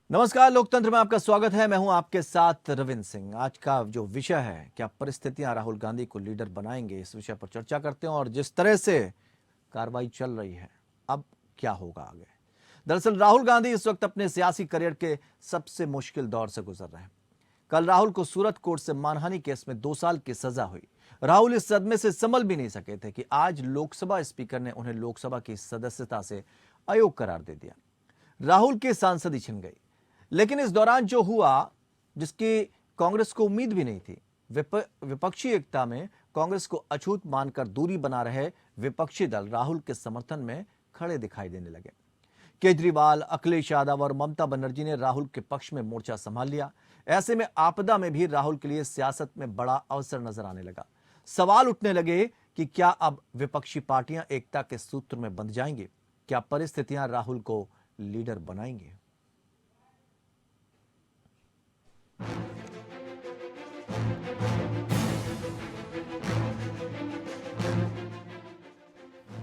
नमस्कार, लोकतंत्र में आपका स्वागत है। मैं हूं आपके साथ रविंद्र सिंह। आज का जो विषय है, क्या परिस्थितियां राहुल गांधी को लीडर बनाएंगे, इस विषय पर चर्चा करते हैं। और जिस तरह से कार्रवाई चल रही है, अब क्या होगा आगे। दरअसल राहुल गांधी इस वक्त अपने सियासी करियर के सबसे मुश्किल दौर से गुजर रहे हैं। कल राहुल को सूरत कोर्ट से मानहानि केस में 2 साल की सजा हुई। राहुल इस सदमे से संभल भी नहीं सके थे कि आज लोकसभा स्पीकर ने उन्हें लोकसभा की सदस्यता से अयोग्य करार दे दिया। राहुल की सांसदी छिन गई। लेकिन इस दौरान जो हुआ, जिसकी कांग्रेस को उम्मीद भी नहीं थी, विपक्षी एकता में कांग्रेस को अछूत मानकर दूरी बना रहे विपक्षी दल राहुल के समर्थन में खड़े दिखाई देने लगे। केजरीवाल, अखिलेश यादव और ममता बनर्जी ने राहुल के पक्ष में मोर्चा संभाल लिया। ऐसे में आपदा में भी राहुल के लिए सियासत में बड़ा अवसर नजर आने लगा। सवाल उठने लगे कि क्या अब विपक्षी पार्टियां एकता के सूत्र में बंध जाएंगी? क्या परिस्थितियां राहुल को लीडर बनाएंगी?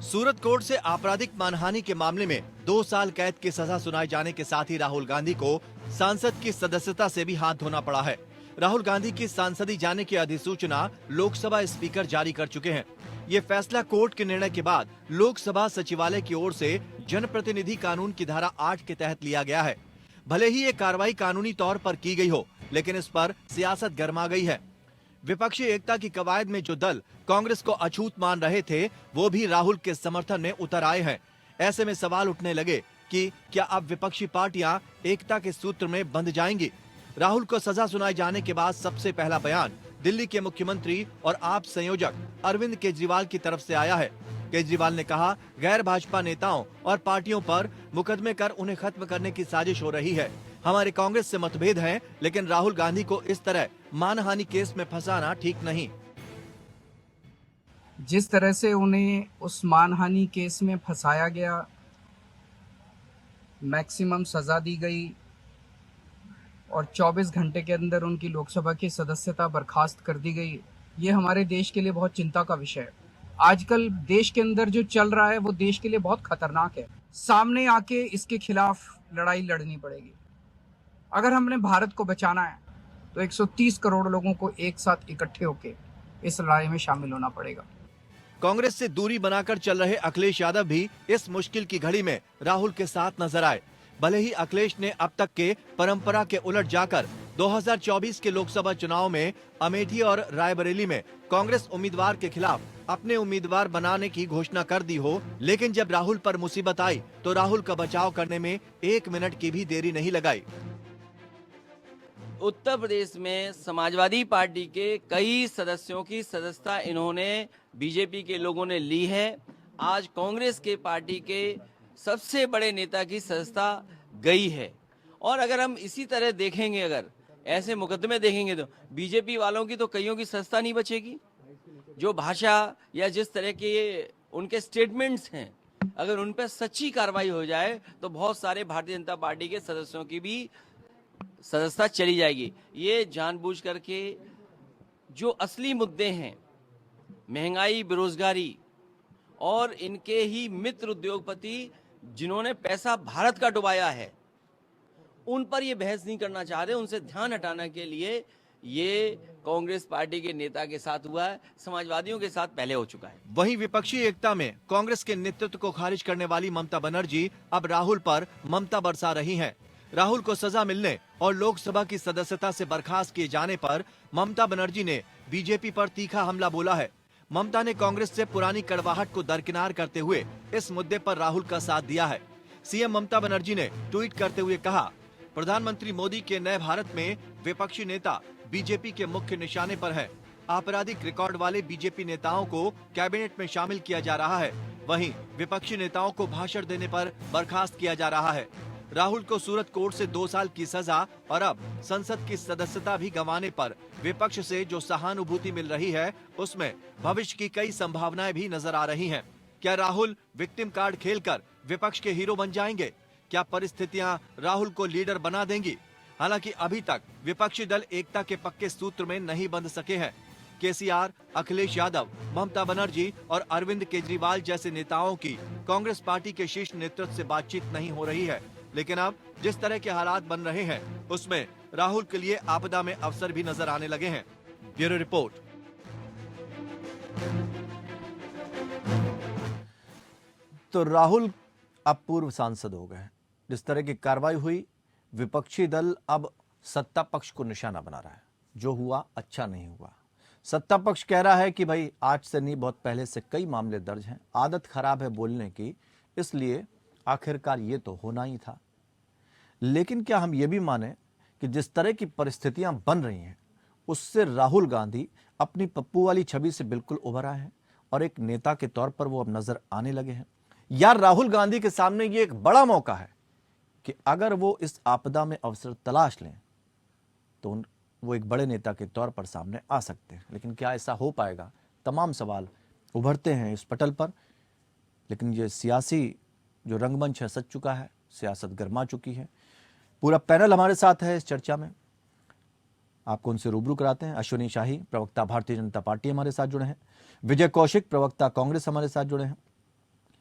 सूरत कोर्ट से आपराधिक मानहानि के मामले में 2 साल कैद की सजा सुनाए जाने के साथ ही राहुल गांधी को सांसद की सदस्यता से भी हाथ धोना पड़ा है। राहुल गांधी की सांसदी जाने की अधिसूचना लोकसभा स्पीकर जारी कर चुके हैं। ये फैसला कोर्ट के निर्णय के बाद लोकसभा सचिवालय की ओर से जनप्रतिनिधि कानून की धारा 8 के तहत लिया गया है। भले ही ये कार्रवाई कानूनी तौर पर की गई हो, लेकिन इस पर सियासत गर्मा गई है। विपक्षी एकता की कवायद में जो दल कांग्रेस को अछूत मान रहे थे, वो भी राहुल के समर्थन में उतर आए हैं। ऐसे में सवाल उठने लगे कि क्या अब विपक्षी पार्टियां एकता के सूत्र में बंध जाएंगी? राहुल को सजा सुनाए जाने के बाद सबसे पहला बयान दिल्ली के मुख्यमंत्री और आप संयोजक अरविंद केजरीवाल की तरफ से आया है। केजरीवाल ने कहा, गैर भाजपा नेताओं और पार्टियों पर मुकदमे कर उन्हें खत्म करने की साजिश हो रही है। हमारे कांग्रेस से मतभेद हैं, लेकिन राहुल गांधी को इस तरह मानहानि केस में फंसाना ठीक नहीं। जिस तरह से उन्हें उस मानहानि केस में फंसाया गया, मैक्सिमम सजा दी गई और 24 घंटे के अंदर उनकी लोकसभा की सदस्यता बर्खास्त कर दी गई, ये हमारे देश के लिए बहुत चिंता का विषय है। आजकल देश के अंदर जो चल रहा है वो देश के लिए बहुत खतरनाक है। सामने आके इसके खिलाफ लड़ाई लड़नी पड़ेगी। अगर हमने भारत को बचाना है तो 130 करोड़ लोगों को एक साथ इकट्ठे होकर इस लड़ाई में शामिल होना पड़ेगा। कांग्रेस से दूरी बनाकर चल रहे अखिलेश यादव भी इस मुश्किल की घड़ी में राहुल के साथ नजर आए। भले ही अखिलेश ने अब तक के परंपरा के उलट जाकर 2024 के लोकसभा चुनाव में अमेठी और रायबरेली में कांग्रेस उम्मीदवार के खिलाफ अपने उम्मीदवार बनाने की घोषणा कर दी हो, लेकिन जब राहुल पर मुसीबत आई तो राहुल का बचाव करने में 1 मिनट की भी देरी नहीं लगाई। उत्तर प्रदेश में समाजवादी पार्टी के कई सदस्यों की सदस्यता इन्होंने बीजेपी के लोगों ने ली है। आज कांग्रेस के पार्टी के सबसे बड़े नेता की सदस्यता गई है। और अगर हम इसी तरह देखेंगे, अगर ऐसे मुकदमे देखेंगे, तो बीजेपी वालों की तो कईयों की सदस्यता नहीं बचेगी। जो भाषा या जिस तरह के उनके स्टेटमेंट्स हैं, अगर उन पर सच्ची कार्रवाई हो जाए तो बहुत सारे भारतीय जनता पार्टी के सदस्यों की भी सदस्यता चली जाएगी। ये जानबूझ करके जो असली मुद्दे हैं, महंगाई, बेरोजगारी और इनके ही मित्र उद्योगपति जिन्होंने पैसा भारत का डुबाया है, उन पर ये बहस नहीं करना चाह रहे। उनसे ध्यान हटाने के लिए ये कांग्रेस पार्टी के नेता के साथ हुआ है, समाजवादियों के साथ पहले हो चुका है। वहीं विपक्षी एकता में कांग्रेस के नेतृत्व को खारिज करने वाली ममता बनर्जी अब राहुल पर ममता बरसा रही हैं। राहुल को सजा मिलने और लोकसभा की सदस्यता से बर्खास्त किए जाने पर ममता बनर्जी ने बीजेपी पर तीखा हमला बोला है। ममता ने कांग्रेस से पुरानी कड़वाहट को दरकिनार करते हुए इस मुद्दे पर राहुल का साथ दिया है। सीएम ममता बनर्जी ने ट्वीट करते हुए कहा, प्रधानमंत्री मोदी के नए भारत में विपक्षी नेता बीजेपी के मुख्य निशाने पर है। आपराधिक रिकॉर्ड वाले बीजेपी नेताओं को कैबिनेट में शामिल किया जा रहा है। वहीं विपक्षी नेताओं को भाषण देने पर बर्खास्त किया जा रहा है। राहुल को सूरत कोर्ट से 2 साल की सजा और अब संसद की सदस्यता भी गंवाने पर विपक्ष से जो सहानुभूति मिल रही है, उसमें भविष्य की कई संभावनाएं भी नजर आ रही हैं। क्या राहुल विक्टिम कार्ड खेलकर विपक्ष के हीरो बन जाएंगे? क्या परिस्थितियां राहुल को लीडर बना देंगी? हालांकि अभी तक विपक्षी दल एकता के पक्के सूत्र में नहीं बंध सके हैं। केसीआर, अखिलेश यादव, ममता बनर्जी और अरविंद केजरीवाल जैसे नेताओं की कांग्रेस पार्टी के शीर्ष नेतृत्व से बातचीत नहीं हो रही है। लेकिन अब जिस तरह के हालात बन रहे हैं उसमें राहुल के लिए आपदा में अवसर भी नजर आने लगे हैं। Bureau report. तो राहुल अब पूर्व सांसद हो गए। जिस तरह की कार्रवाई हुई, विपक्षी दल अब सत्ता पक्ष को निशाना बना रहा है। जो हुआ अच्छा नहीं हुआ। सत्ता पक्ष कह रहा है कि भाई आज से नहीं, बहुत पहले से कई मामले दर्ज हैं, आदत खराब है बोलने की, इसलिए आखिरकार ये तो होना ही था। लेकिन क्या हम ये भी माने कि जिस तरह की परिस्थितियां बन रही हैं उससे राहुल गांधी अपनी पप्पू वाली छवि से बिल्कुल उभर आए हैं और एक नेता के तौर पर वो अब नजर आने लगे हैं। यार, राहुल गांधी के सामने ये एक बड़ा मौका है कि अगर वो इस आपदा में अवसर तलाश लें तो वो एक बड़े नेता के तौर पर सामने आ सकते हैं। लेकिन क्या ऐसा हो पाएगा? तमाम सवाल उभरते हैं इस पटल पर। लेकिन ये सियासी जो रंगमंच है सज चुका है, सियासत गर्मा चुकी है। पूरा पैनल हमारे साथ है इस चर्चा में, आपको उनसे रूबरू कराते हैं। अश्विनी शाही, प्रवक्ता भारतीय जनता पार्टी, हमारे साथ जुड़े हैं। विजय कौशिक, प्रवक्ता कांग्रेस, हमारे साथ जुड़े हैं।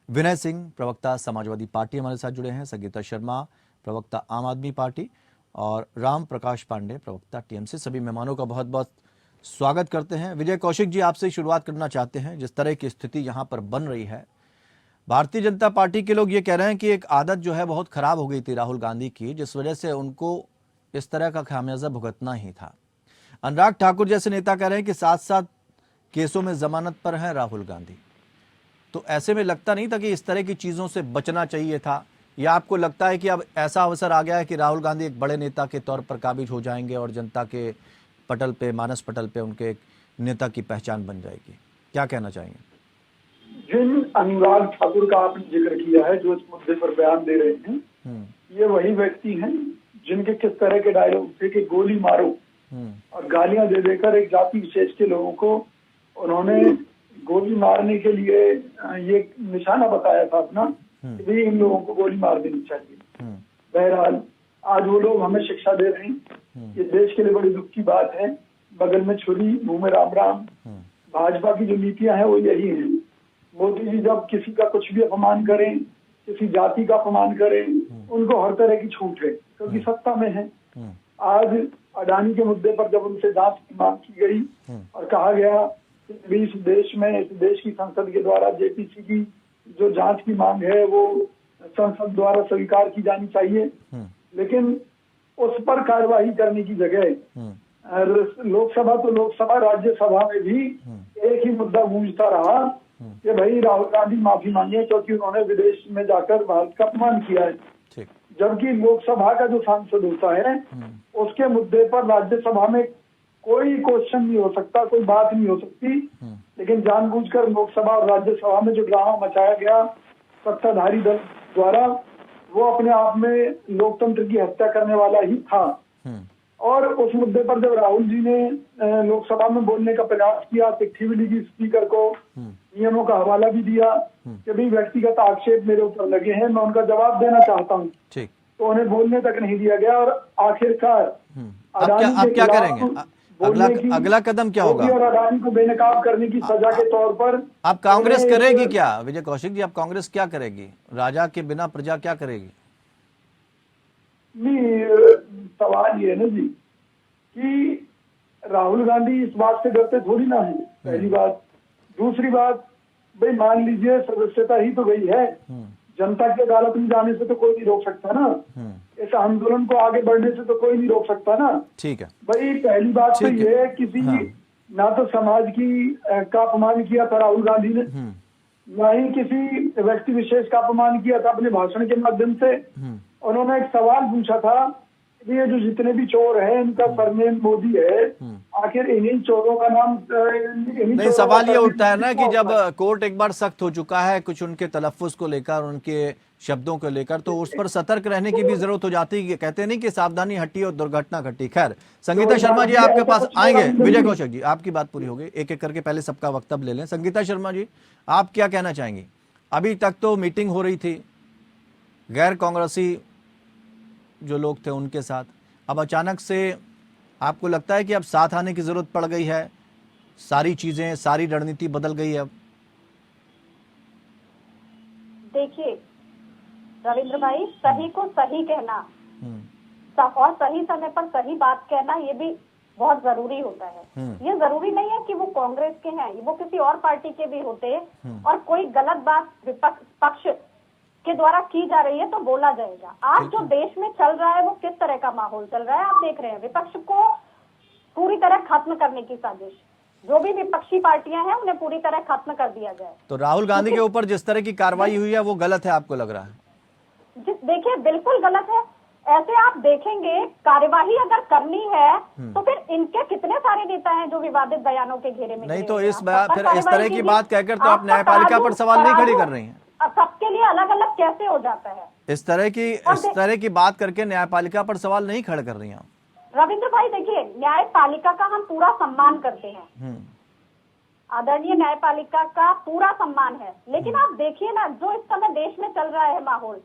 विनय सिंह, प्रवक्ता समाजवादी पार्टी, हमारे साथ जुड़े हैं। संगीता शर्मा, प्रवक्ता आम आदमी पार्टी, और राम प्रकाश पांडे, प्रवक्ता टीएमसी। सभी मेहमानों का बहुत बहुत स्वागत करते हैं। विजय कौशिक जी, आपसे शुरुआत करना चाहते हैं। जिस तरह की स्थिति यहाँ पर बन रही है, भारतीय जनता पार्टी के लोग ये कह रहे हैं कि एक आदत जो है बहुत खराब हो गई थी राहुल गांधी की, जिस वजह से उनको इस तरह का खामियाजा भुगतना ही था। अनुराग ठाकुर जैसे नेता कह रहे हैं कि 7-7 केसों में जमानत पर हैं राहुल गांधी। तो ऐसे में लगता नहीं था कि इस तरह की चीजों से बचना चाहिए था, या आपको लगता है कि अब ऐसा अवसर आ गया है कि राहुल गांधी एक बड़े नेता के तौर पर काबिज हो जाएंगे और जनता के पटल पे, मानस पटल पे उनके एक नेता की पहचान बन जाएगी? क्या कहना चाहेंगे? जिन अनुराग ठाकुर का आपने जिक्र किया है, जो इस मुद्दे पर बयान दे रहे हैं, ये वही व्यक्ति हैं जिनके किस तरह के डायलॉग थे कि गोली मारो और गालियां दे देकर एक जाति विशेष के लोगों को उन्होंने गोली मारने के लिए ये निशाना बताया था अपना कि भाई इन लोगों को गोली मार देनी चाहिए। बहरहाल आज वो लोग हमें शिक्षा दे रहे हैं। ये देश के लिए बड़ी दुख की बात है। बगल में छुरी, मुंह में राम राम। भाजपा की जो नीतियां हैं वो यही हैं। मोदी जी जब किसी का कुछ भी अपमान करें, किसी जाति का अपमान करें, उनको हर तरह की छूट है क्योंकि सत्ता में है। आज अडानी के मुद्दे पर जब उनसे जांच की मांग की गई और कहा गया कि इस देश की संसद के द्वारा जेपीसी की जो जांच की मांग है वो संसद द्वारा स्वीकार की जानी चाहिए, लेकिन उस पर कार्रवाई करने की जगह लोकसभा तो लोकसभा, राज्यसभा में भी एक ही मुद्दा गूंजता रहा कि भाई राहुल गांधी माफी मांगे क्योंकि उन्होंने विदेश में जाकर भारत का अपमान किया है। जबकि लोकसभा का जो सांसद होता है उसके मुद्दे पर राज्यसभा में कोई क्वेश्चन नहीं हो सकता, कोई बात नहीं हो सकती, लेकिन जानबूझकर लोकसभा और राज्यसभा में जो ड्रामा मचाया गया सत्ताधारी दल द्वारा, वो अपने आप में लोकतंत्र की हत्या करने वाला ही था। और उस मुद्दे पर जब राहुल जी ने लोकसभा में बोलने का प्रयास किया, चिट्ठी भी लिखी स्पीकर को, नियमों का हवाला भी दिया कि भाई व्यक्तिगत आक्षेप मेरे ऊपर लगे हैं, मैं उनका जवाब देना चाहता हूँ, तो उन्हें बोलने तक नहीं दिया गया। और आखिरकार आप क्या करेंगे? अगला कदम क्या होगा? और अडानी को बेनकाब करने की सजा के तौर पर आप कांग्रेस करेगी क्या? विजय कौशिक जी, आप कांग्रेस क्या करेगी? राजा के बिना प्रजा क्या करेगी? नहीं, सवाल ये है ना जी कि राहुल गांधी इस बात से डरते थोड़ी ना है, पहली बात। दूसरी बात, भाई मान लीजिए सदस्यता ही तो गई है, जनता की अदालत में जाने से तो कोई नहीं रोक सकता ना, इस आंदोलन को आगे बढ़ने से तो कोई नहीं रोक सकता ना। ठीक है भाई, पहली बात तो ये है किसी ना तो समाज की का अपमान किया था राहुल गांधी ने, ना ही किसी व्यक्ति विशेष का अपमान किया था अपने भाषण के माध्यम से। उन्होंने एक सवाल पूछा था कि ये जो जितने भी चोर हैं इनका सरनेम मोदी है, आखिर इन्हीं चोरों का नाम नहीं। सवाल ये उठता है ना कि जब कोर्ट एक बार सख्त हो चुका है कुछ उनके तलफ्फुज को लेकर, उनके शब्दों को लेकर, तो उस पर सतर्क रहने की भी जरूरत हो जाती है। कहते नहीं कि सावधानी हटी और दुर्घटना घटी। खैर, संगीता शर्मा जी आपके पास आएंगे। विजय कौशिक जी, आपकी बात पूरी हो गई, एक एक करके पहले सबका वक्तव्य ले लें। संगीता शर्मा जी, आप क्या कहना चाहेंगी? अभी तक तो मीटिंग हो रही थी गैर कांग्रेसी जो लोग थे उनके साथ, अब अचानक से आपको लगता है कि अब साथ आने की जरूरत पड़ गई है, सारी चीजें, सारी रणनीति बदल गई है? अब देखिए, रविंद्र भाई, सही को सही कहना और सही समय पर सही बात कहना ये भी बहुत जरूरी होता है। ये जरूरी नहीं है कि वो कांग्रेस के हैं, वो किसी और पार्टी के भी होते और कोई गलत बात विपक्ष पक्ष के द्वारा की जा रही है तो बोला जाएगा। आज जो देश में चल रहा है वो किस तरह का माहौल चल रहा है आप देख रहे हैं। विपक्ष को पूरी तरह खत्म करने की साजिश, जो भी विपक्षी पार्टियां हैं उन्हें पूरी तरह खत्म कर दिया जाए। तो राहुल गांधी के ऊपर जिस तरह की कार्रवाई हुई है वो गलत है आपको लग रहा है? देखिए बिल्कुल गलत है। ऐसे आप देखेंगे कार्यवाही अगर करनी है तो फिर इनके कितने सारे नेता हैं जो विवादित बयानों के घेरे में नहीं घिरे तो हुए हैं। फिर इस तरह की बात कहकर तो आप न्यायपालिका पर सवाल नहीं खड़ी कर रही हैं। सबके लिए अलग अलग कैसे हो जाता है? इस तरह की बात करके न्यायपालिका पर सवाल नहीं खड़े कर रही हैं आप। रविंद्र भाई देखिए, न्यायपालिका का हम पूरा सम्मान करते हैं, आदरणीय न्यायपालिका का पूरा सम्मान है, लेकिन आप देखिए ना जो इस समय देश में चल रहा है माहौल,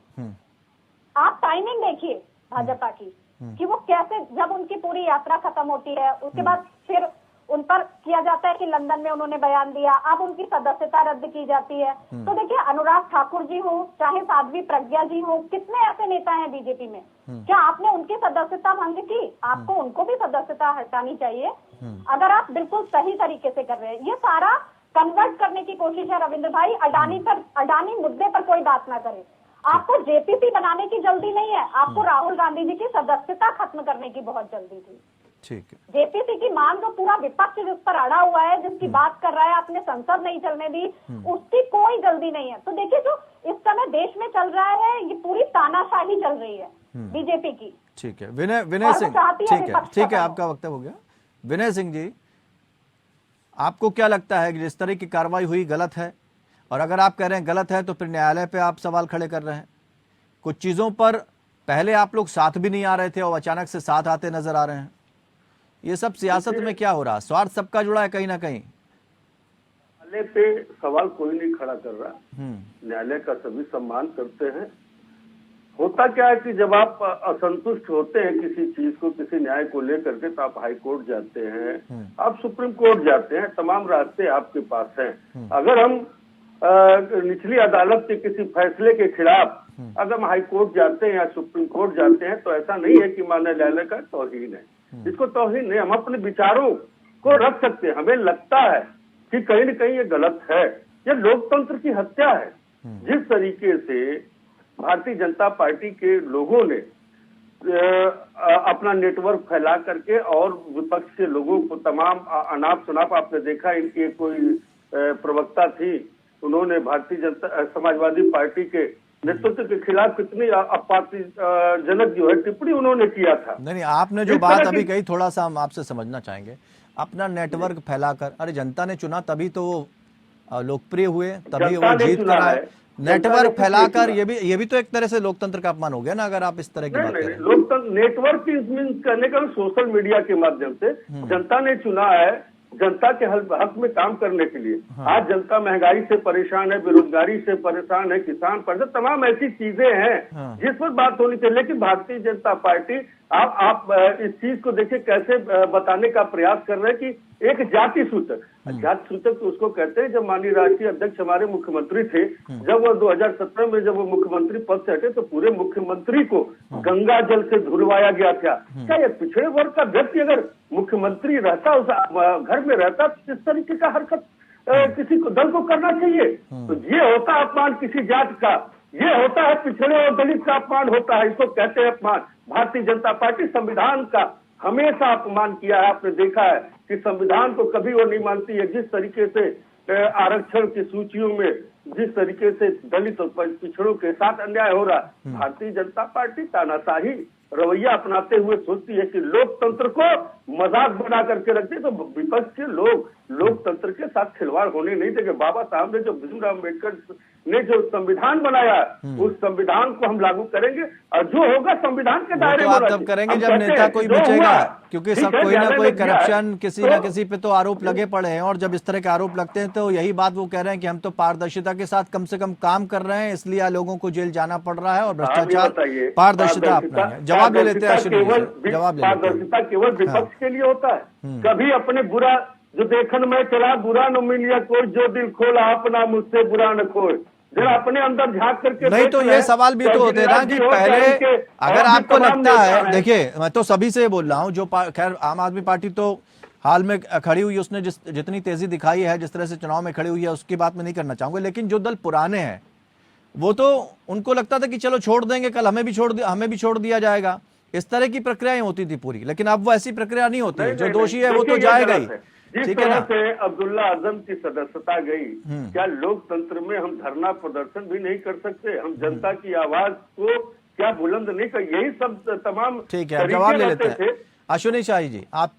आप टाइमिंग देखिए भाजपा की कि वो कैसे, जब उनकी पूरी यात्रा खत्म होती है उसके बाद फिर उन पर किया जाता है कि लंदन में उन्होंने बयान दिया, अब उनकी सदस्यता रद्द की जाती है। तो देखिए अनुराग ठाकुर जी हो चाहे साध्वी प्रज्ञा जी हो, कितने ऐसे नेता हैं बीजेपी में, क्या आपने उनकी सदस्यता भंग की? आपको उनको भी सदस्यता हटानी चाहिए अगर आप बिल्कुल सही तरीके से कर रहे हैं। ये सारा कन्वर्ट करने की कोशिश है रविंद्र भाई। अडानी मुद्दे पर कोई बात ना करे। आपको जेपीसी बनाने की जल्दी नहीं है, आपको राहुल गांधी जी की सदस्यता खत्म करने की बहुत जल्दी थी। ठीक है। जेपीसी की मांग जो पूरा विपक्ष जिस पर अड़ा हुआ है, जिसकी बात कर रहा है, आपने संसद नहीं चलने दी, उसकी कोई जल्दी नहीं है। तो देखिए जो इस समय देश में चल रहा है ये पूरी तानाशाही चल रही है बीजेपी की। ठीक है विनय सिंह, ठीक है आपका वक्तव्य हो गया। विनय सिंह जी, आपको क्या लगता है कि जिस तरह की कार्रवाई हुई गलत है? और अगर आप कह रहे हैं गलत है तो फिर न्यायालय पे आप सवाल खड़े कर रहे हैं। कुछ चीजों पर पहले आप लोग साथ भी नहीं आ रहे थे और अचानक से साथ आते नजर आ रहे हैं। ये सब सियासत में क्या हो रहा है? स्वार्थ सबका जुड़ा है कहीं ना कहीं। न्यायालय पे सवाल कोई नहीं खड़ा कर रहा, न्यायालय का सभी सम्मान करते हैं। होता क्या है कि जब आप असंतुष्ट होते हैं किसी चीज को, किसी न्याय को लेकर के, तो आप हाई कोर्ट जाते हैं, आप सुप्रीम कोर्ट जाते हैं, तमाम रास्ते आपके पास हैं। अगर हम निचली अदालत के किसी फैसले के खिलाफ अगर हम हाई कोर्ट जाते हैं या सुप्रीम कोर्ट जाते हैं तो ऐसा नहीं है कि माननीय न्यायालय का तौहीन है। इसको तौहीन नहीं, हम अपने विचारों को रख सकते हैं। हमें लगता है कि कहीं न कहीं ये गलत है, ये लोकतंत्र की हत्या है। जिस तरीके से भारतीय जनता पार्टी के लोगों ने अपना नेटवर्क फैला करके और विपक्ष के लोगों को तमाम अनाप शनाप, आपने देखा इनकी कोई प्रवक्ता थी, उन्होंने भारतीय जनता समाजवादी पार्टी के नेतृत्व के खिलाफ कितनी आपत्तिजनक जो है टिप्पणी उन्होंने किया था। नहीं, आपने जो बात अभी कही थोड़ा सा हम आपसे समझना चाहेंगे। अपना नेटवर्क फैलाकर, अरे जनता ने चुना तभी तो वो लोकप्रिय हुए, तभी वो जीत कर आए। नेटवर्क फैलाकर ये भी तो एक तरह से लोकतंत्र का अपमान हो गया ना, अगर आप इस तरह की बात करें। लोकतंत्र नेटवर्क करने का सोशल मीडिया के माध्यम से जनता ने चुना है जनता के हक में काम करने के लिए। आज जनता महंगाई से परेशान है, बेरोजगारी से परेशान है, किसान परेशान, तमाम ऐसी चीजें हैं जिस पर बात होनी चाहिए। लेकिन भारतीय जनता पार्टी आप इस चीज को देखिए कैसे बताने का प्रयास कर रहे हैं कि एक जाति सूचक, जाति सूचक तो उसको कहते हैं। जब माननीय राष्ट्रीय अध्यक्ष हमारे मुख्यमंत्री थे, जब वो 2017 में जब वो मुख्यमंत्री पद से हटे तो पूरे मुख्यमंत्री को गंगा जल से धुलवाया गया था। क्या ये पिछड़े वर्ग का व्यक्ति अगर मुख्यमंत्री रहता, उस घर में रहता, तो इस तरीके का हरकत किसी को दल को करना चाहिए? तो ये होता अपमान किसी जाति का, ये होता है पिछड़े और दलित का अपमान होता है, इसको कहते हैं अपमान। भारतीय जनता पार्टी संविधान का हमेशा अपमान किया है। आपने देखा है कि संविधान को कभी वो नहीं मानती है। जिस तरीके से आरक्षण की सूचियों में जिस तरीके से दलित और पिछड़ों के साथ अन्याय हो रहा है, भारतीय जनता पार्टी तानाशाही रवैया अपनाते हुए सोचती है कि लोकतंत्र को मजाक बना करके रखते। तो विपक्ष के लोग लोकतंत्र के साथ खिलवाड़ होने नहीं देंगे। बाबा साहब ने जो भीमराव अम्बेडकर ने जो संविधान बनाया, उस संविधान को हम लागू करेंगे और जो होगा संविधान के दायरे में। आप तब करेंगे जब नेता कोई बचेगा, क्योंकि सब कोई ना कोई करप्शन किसी ना किसी पे तो आरोप लगे पड़े हैं, और जब इस तरह के आरोप लगते हैं तो यही बात वो कह रहे हैं कि हम तो पारदर्शिता के साथ कम से कम काम कर रहे हैं, इसलिए लोगों को जेल जाना पड़ रहा है और भ्रष्टाचार पारदर्शिता अपनाएंगे। जवाब ले लेते हैं, जवाब ले। पारदर्शिता केवल विपक्ष के लिए होता है। कभी अपने बुरा जो देखन में चला बुरा न मिलिया कोई, जो दिल खोला अपना मुझसे बुरा न खोए। जरा अपने अंदर झांक करके नहीं देख तो लें। ये सवाल भी तो होते हैं ना कि गिरिराज जी हो, पहले चाहे इनके अगर और भी आपको तमाम लगता नेता है, हैं। देखिए मैं तो सभी से बोल रहा हूं जो खैर आम आदमी पार्टी तो हाल में खड़ी हुई, उसने जितनी तेजी दिखाई है, जिस तरह से चुनाव में खड़ी हुई है, उसकी बात मैं नहीं करना चाहूंगा, लेकिन जो दल पुराने हैं वो तो उनको लगता था कि चलो छोड़ देंगे, कल हमें भी छोड़ दिया जाएगा, इस तरह की प्रक्रियाएं होती थी पूरी। लेकिन अब वो ऐसी प्रक्रिया नहीं होती है, जो दोषी है वो तो जाएगा ही, जिस ठीक है तरह ना। से अब्दुल्ला आजम की सदस्यता गई, क्या लोकतंत्र में हम धरना प्रदर्शन भी नहीं कर सकते? हम जनता की आवाज को क्या बुलंद नहीं कर? यही सब तमाम ठीक है, अब तरीके जवाब ले रहते लेते हैं। थे। अश्विनी शाही जी, आप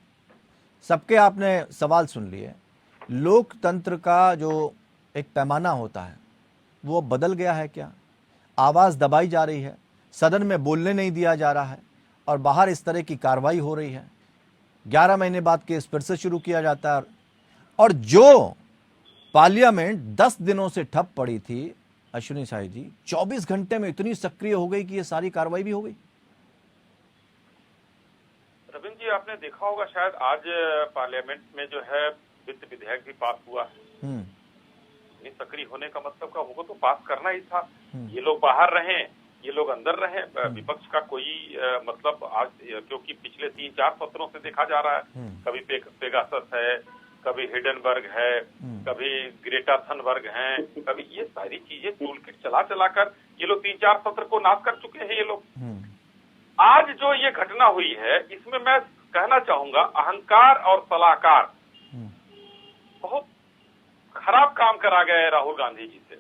सबके आपने सवाल सुन लिए। लोकतंत्र का जो एक पैमाना होता है वो बदल गया है क्या? आवाज दबाई जा रही है, सदन में बोलने नहीं दिया जा रहा है, और बाहर इस तरह की कार्रवाई हो रही है। 11 महीने बाद केस फिर से शुरू किया जाता है, और जो पार्लियामेंट 10 दिनों से ठप पड़ी थी, अश्विनी शाही जी 24 घंटे में इतनी सक्रिय हो गई कि ये सारी कार्रवाई भी हो गई। रविंद्र जी, आपने देखा होगा शायद आज पार्लियामेंट में जो है वित्त विधेयक भी पास हुआ है। इतनी सक्रिय होने का मतलब का वो तो पास करना ही था। ये लोग बाहर रहें, ये लोग अंदर रहें, विपक्ष का कोई मतलब आज, क्योंकि पिछले 3-4 सत्रों से देखा जा रहा है, कभी पेगासस है, कभी हिडनबर्ग है, कभी ग्रेटा थनबर्ग है, कभी ये सारी चीजें टूल किट चला कर ये लोग 3-4 सत्र को नाश कर चुके हैं ये लोग। आज जो ये घटना हुई है, इसमें मैं कहना चाहूंगा अहंकार और सलाहकार बहुत खराब काम करा गया है राहुल गांधी जी से।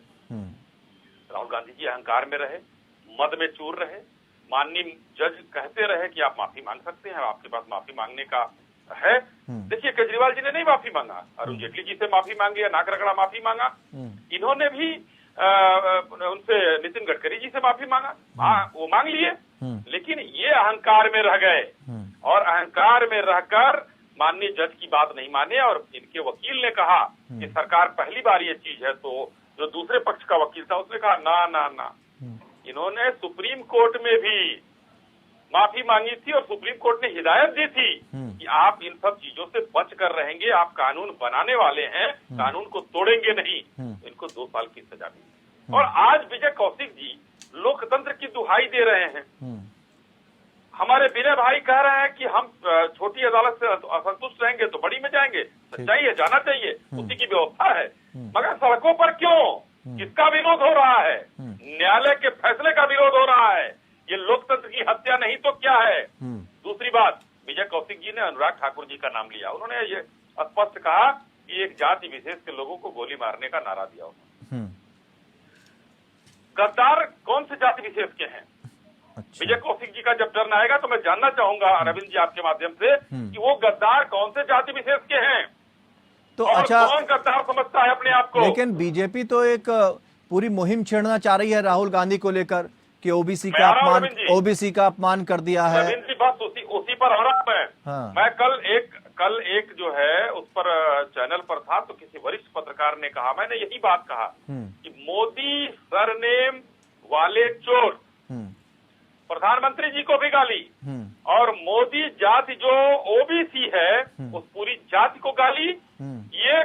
राहुल गांधी जी अहंकार में रहे, मद में चूर रहे। माननीय जज कहते रहे कि आप माफी मांग सकते हैं, आपके पास माफी मांगने का है। देखिए, केजरीवाल जी ने नहीं माफी मांगा, अरुण जेटली जी से माफी मांगी या नाक रगड़ा माफी मांगा। इन्होंने भी उनसे, नितिन गडकरी जी से माफी मांगा, वो मांग लिए, लेकिन ये अहंकार में रह गए, और अहंकार में रहकर माननीय जज की बात नहीं माने। और इनके वकील ने कहा कि सरकार पहली बार ये चीज है, तो जो दूसरे पक्ष का वकील था उसने कहा ना ना ना। इन्होंने सुप्रीम कोर्ट में भी माफी मांगी थी, और सुप्रीम कोर्ट ने हिदायत दी थी कि आप इन सब चीजों से बच कर रहेंगे, आप कानून बनाने वाले हैं, कानून को तोड़ेंगे नहीं। इनको 2 साल की सजा दी। और आज विजय कौशिक जी लोकतंत्र की दुहाई दे रहे हैं। हमारे विनय भाई कह रहे हैं कि हम छोटी अदालत से असंतुष्ट रहेंगे तो बड़ी में जाएंगे। सच्चाई है, जाना चाहिए, उसी की व्यवस्था है। मगर सड़कों पर क्यों, किसका विरोध हो रहा है? न्यायालय के फैसले का विरोध हो रहा है। ये लोकतंत्र की हत्या नहीं तो क्या है? दूसरी बात, विजय कौशिक जी ने अनुराग ठाकुर जी का नाम लिया। उन्होंने ये स्पष्ट कहा कि एक जाति विशेष के लोगों को गोली मारने का नारा दिया उन्होंने। गद्दार कौन से जाति विशेष के हैं? अच्छा। विजय कौशिक जी का जब टर्न आएगा तो मैं जानना चाहूंगा अरविंद जी आपके माध्यम से कि वो गद्दार कौन से जाति विशेष के हैं, तो और अच्छा, कौन गद्दार समझता है अपने आप को? लेकिन बीजेपी तो एक पूरी मुहिम छेड़ना चाह रही है राहुल गांधी को लेकर कि ओबीसी का अपमान कर दिया है। रविंद्र जी, बस उसी पर आ रहा मैं। हाँ। मैं कल एक जो है उस पर चैनल पर था, तो किसी वरिष्ठ पत्रकार ने कहा, मैंने यही बात कहा कि मोदी सरनेम वाले चोर, प्रधानमंत्री जी को भी गाली, और मोदी जाति जो ओबीसी है उस पूरी जाति को गाली। ये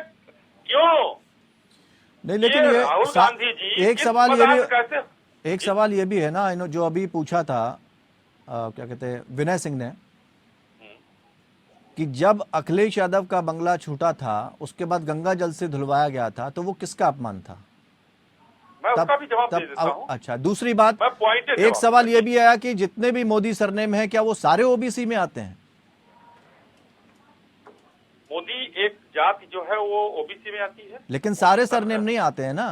क्यों? नहीं, लेकिन ये राहुल गांधी जी एक सवाल ये भी, कैसे, एक सवाल ये भी है ना, जो अभी पूछा था क्या कहते हैं विनय सिंह ने, कि जब अखिलेश यादव का बंगला छूटा था उसके बाद गंगा जल से धुलवाया गया था, तो वो किसका अपमान था? मैं उसका भी जवाब दे देता हूं। अच्छा, दूसरी बात, मैं पॉइंटेड एक सवाल ये भी आया कि जितने भी मोदी सरनेम हैं क्या वो सारे ओबीसी में आते हैं? मोदी एक जाति जो है वो ओबीसी में आती है, लेकिन सारे सरनेम नहीं आते हैं ना।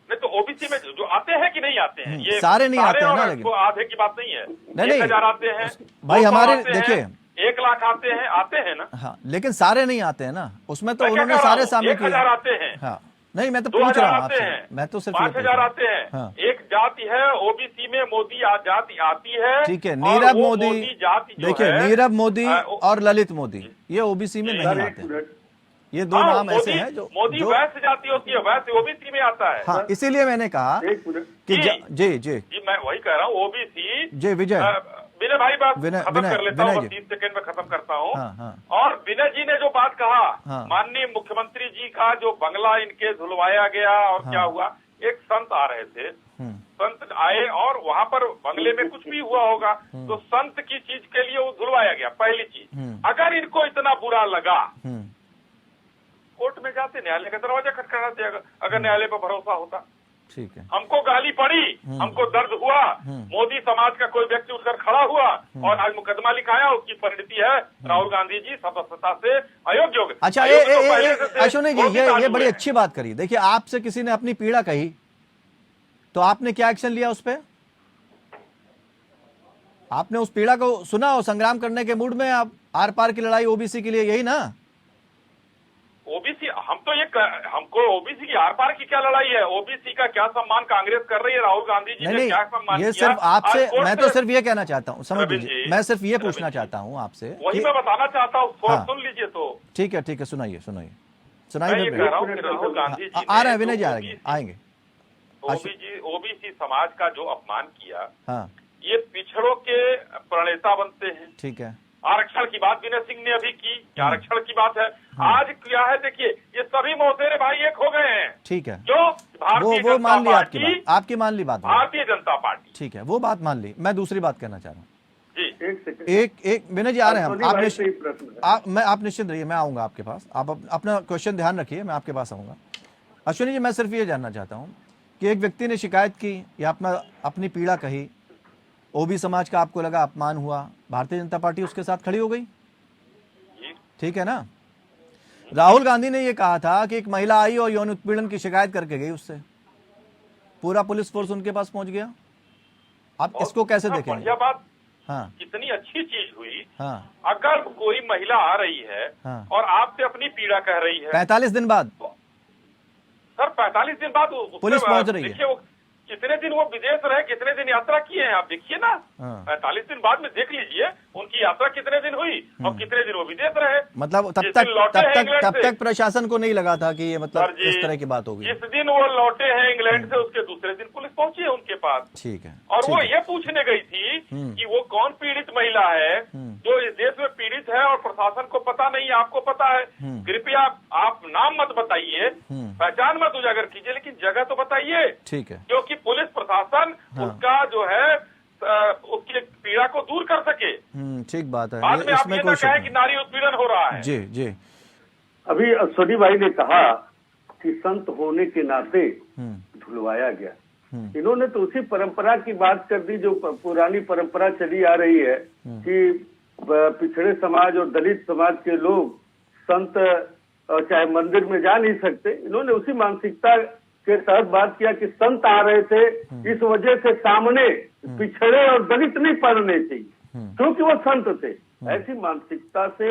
नहीं तो ओबीसी में जो आते हैं कि नहीं आते हैं, ये सारे नहीं आते हैं ना, लेकिन आधे की बात नहीं है। नहीं 1000 आते हैं भाई, हमारे देखिए 1 लाख आते हैं ना। हाँ, लेकिन सारे नहीं आते हैं ना, उसमें तो मैं क्या उन्होंने कह रहा सारे हूं? शामिल 1000 किए। आते हैं, हाँ, नहीं मैं तो 2000 पूछ रहा हूँ आते आपसे, हैं, मैं तो सिर्फ 5000 आते हैं। हाँ। एक जाति है ओबीसी में, मोदी जाति आती है। ठीक है, और नीरव वो मोदी जाति जो देखिए, है, नीरव मोदी और ललित मोदी ये ओबीसी में नहीं सर, एक आते। मिनट। ये 2 नाम ऐसे हैं मोदी वैश्य जाति होती है, वैश्य ओबीसी में आता है। हाँ, इसीलिए मैंने कहा एक मिनट। कि जी जी मैं वही कह रहा हूँ, ओबीसी। जी विजय, विनय भाई बात विनय- खत्म कर लेता विनय हूँ, जी। 30 सेकंड में खत्म करता हूँ। हाँ, हाँ। और विनय जी ने जो बात कहा, हाँ। माननीय मुख्यमंत्री जी का जो बंगला इनके धुलवाया गया और क्या हुआ, एक संत आ रहे थे, संत आए और वहां पर बंगले में कुछ भी हुआ होगा तो संत की चीज के लिए वो धुलवाया गया। पहली चीज, अगर इनको इतना बुरा लगा कोर्ट में जाते, न्यायालय का दरवाजा खटखटाते, अगर न्यायालय पर भरोसा होता। ठीक है, हमको गाली पड़ी, हमको दर्द हुआ, मोदी समाज का कोई व्यक्ति उठकर खड़ा हुआ और आज मुकदमा लिखाया, उसकी परिणति है राहुल गांधी जी सदस्यता से अयोग्य हो गए। अच्छा, अश्विनी जी ये बड़ी अच्छी बात करी। देखिए, आपसे किसी ने अपनी पीड़ा कही तो आपने क्या एक्शन लिया उस पे? आपने उस पीड़ा को सुना और संग्राम करने के मूड में आप आर पार की लड़ाई ओबीसी के लिए, यही ना? ओबीसी, हम तो ये हमको ओबीसी की आर पार की क्या लड़ाई है? ओबीसी का क्या सम्मान कांग्रेस कर रही है? राहुल गांधी जी ने क्या सम्मान किया? ये सिर्फ आपसे, मैं तो सिर्फ ये कहना चाहता हूँ, समझ लीजिए, मैं सिर्फ ये पूछना चाहता हूँ आपसे, वही मैं बताना चाहता हूँ, सुन लीजिए तो। ठीक है, सुनाइए मैं ये कह रहा हूँ कि राहुल गांधी जी आ रहे हैं, विनय जी आएंगे। ओबीसी समाज का जो अपमान किया, हाँ, ये पिछड़ों के प्रणेता बनते हैं। ठीक है, आरक्षण की बात विनय सिंह ने अभी की, आरक्षण की बात है। आज क्या है, देखिए, ये सभी मौतेरे भाई एक हो गए हैं। ठीक है, जो भारतीय वो मान ली पार्टी, आपकी मान ली बात, भारतीय जनता पार्टी, ठीक है, वो बात मान ली। मैं दूसरी बात कहना चाह रहा हूँ जी। एक विनय जी आ रहे हैं हम, आप निश्चित रहिए, मैं आऊंगा आपके पास, आप अपना क्वेश्चन ध्यान रखिए, मैं आपके पास आऊंगा। अश्विनी जी, मैं सिर्फ ये जानना चाहता हूँ कि एक व्यक्ति ने शिकायत की या अपनी पीड़ा कही, ओबी समाज का आपको लगा अपमान हुआ, भारतीय जनता पार्टी उसके साथ खड़ी हो गई, ठीक है ना? राहुल गांधी ने यह कहा था कि एक महिला आई और यौन उत्पीड़न की शिकायत करके गई, उससे पूरा पुलिस फोर्स उनके पास पहुंच गया। आप इसको कैसे देखेंगे? बात, हाँ, कितनी अच्छी चीज हुई। हाँ, अगर कोई महिला आ रही है, हाँ, और आपसे अपनी पीड़ा कह रही है, 45 दिन बाद, सर 45 दिन बाद पुलिस पहुंच रही है। देखिए वो कितने दिन वो विदेश रहे, कितने दिन यात्रा किए हैं, आप देखिए ना। 45 दिन बाद में देख लीजिए उनकी यात्रा कितने दिन हुई और कितने दिन वो विदेश रहे। मतलब तब तक प्रशासन को नहीं लगा था कि ये मतलब इस तरह की बात होगी। जिस दिन वो लौटे हैं इंग्लैंड से, उसके दूसरे दिन पुलिस पहुंची है उनके पास। ठीक है, और वो ये पूछने गई थी कि वो कौन पीड़ित महिला है जो इस देश में पीड़ित है और प्रशासन को पता नहीं है, आपको पता है। कृपया आप नाम मत बताइए, पहचान मत उजागर कीजिए, लेकिन जगह तो बताइए। ठीक है, क्योंकि पुलिस प्रशासन उसका जो है उसकी पीड़ा को दूर कर सके। ठीक बात है। बाद में आप ये ना कहें कि नारी उत्पीड़न हो रहा है। जी जी, अभी अश्विनी भाई ने कहा कि संत होने के नाते धुलवाया गया। इन्होंने तो उसी परंपरा की बात कर दी जो पुरानी परंपरा चली आ रही है कि पिछड़े समाज और दलित समाज के लोग संत चाहे मंदिर में जा नहीं सकते। इन्होंने उसी मानसिकता के तहत बात किया कि संत आ रहे थे, इस वजह से सामने पिछड़े और दलित नहीं पड़ने चाहिए क्योंकि वो संत थे। ऐसी मानसिकता से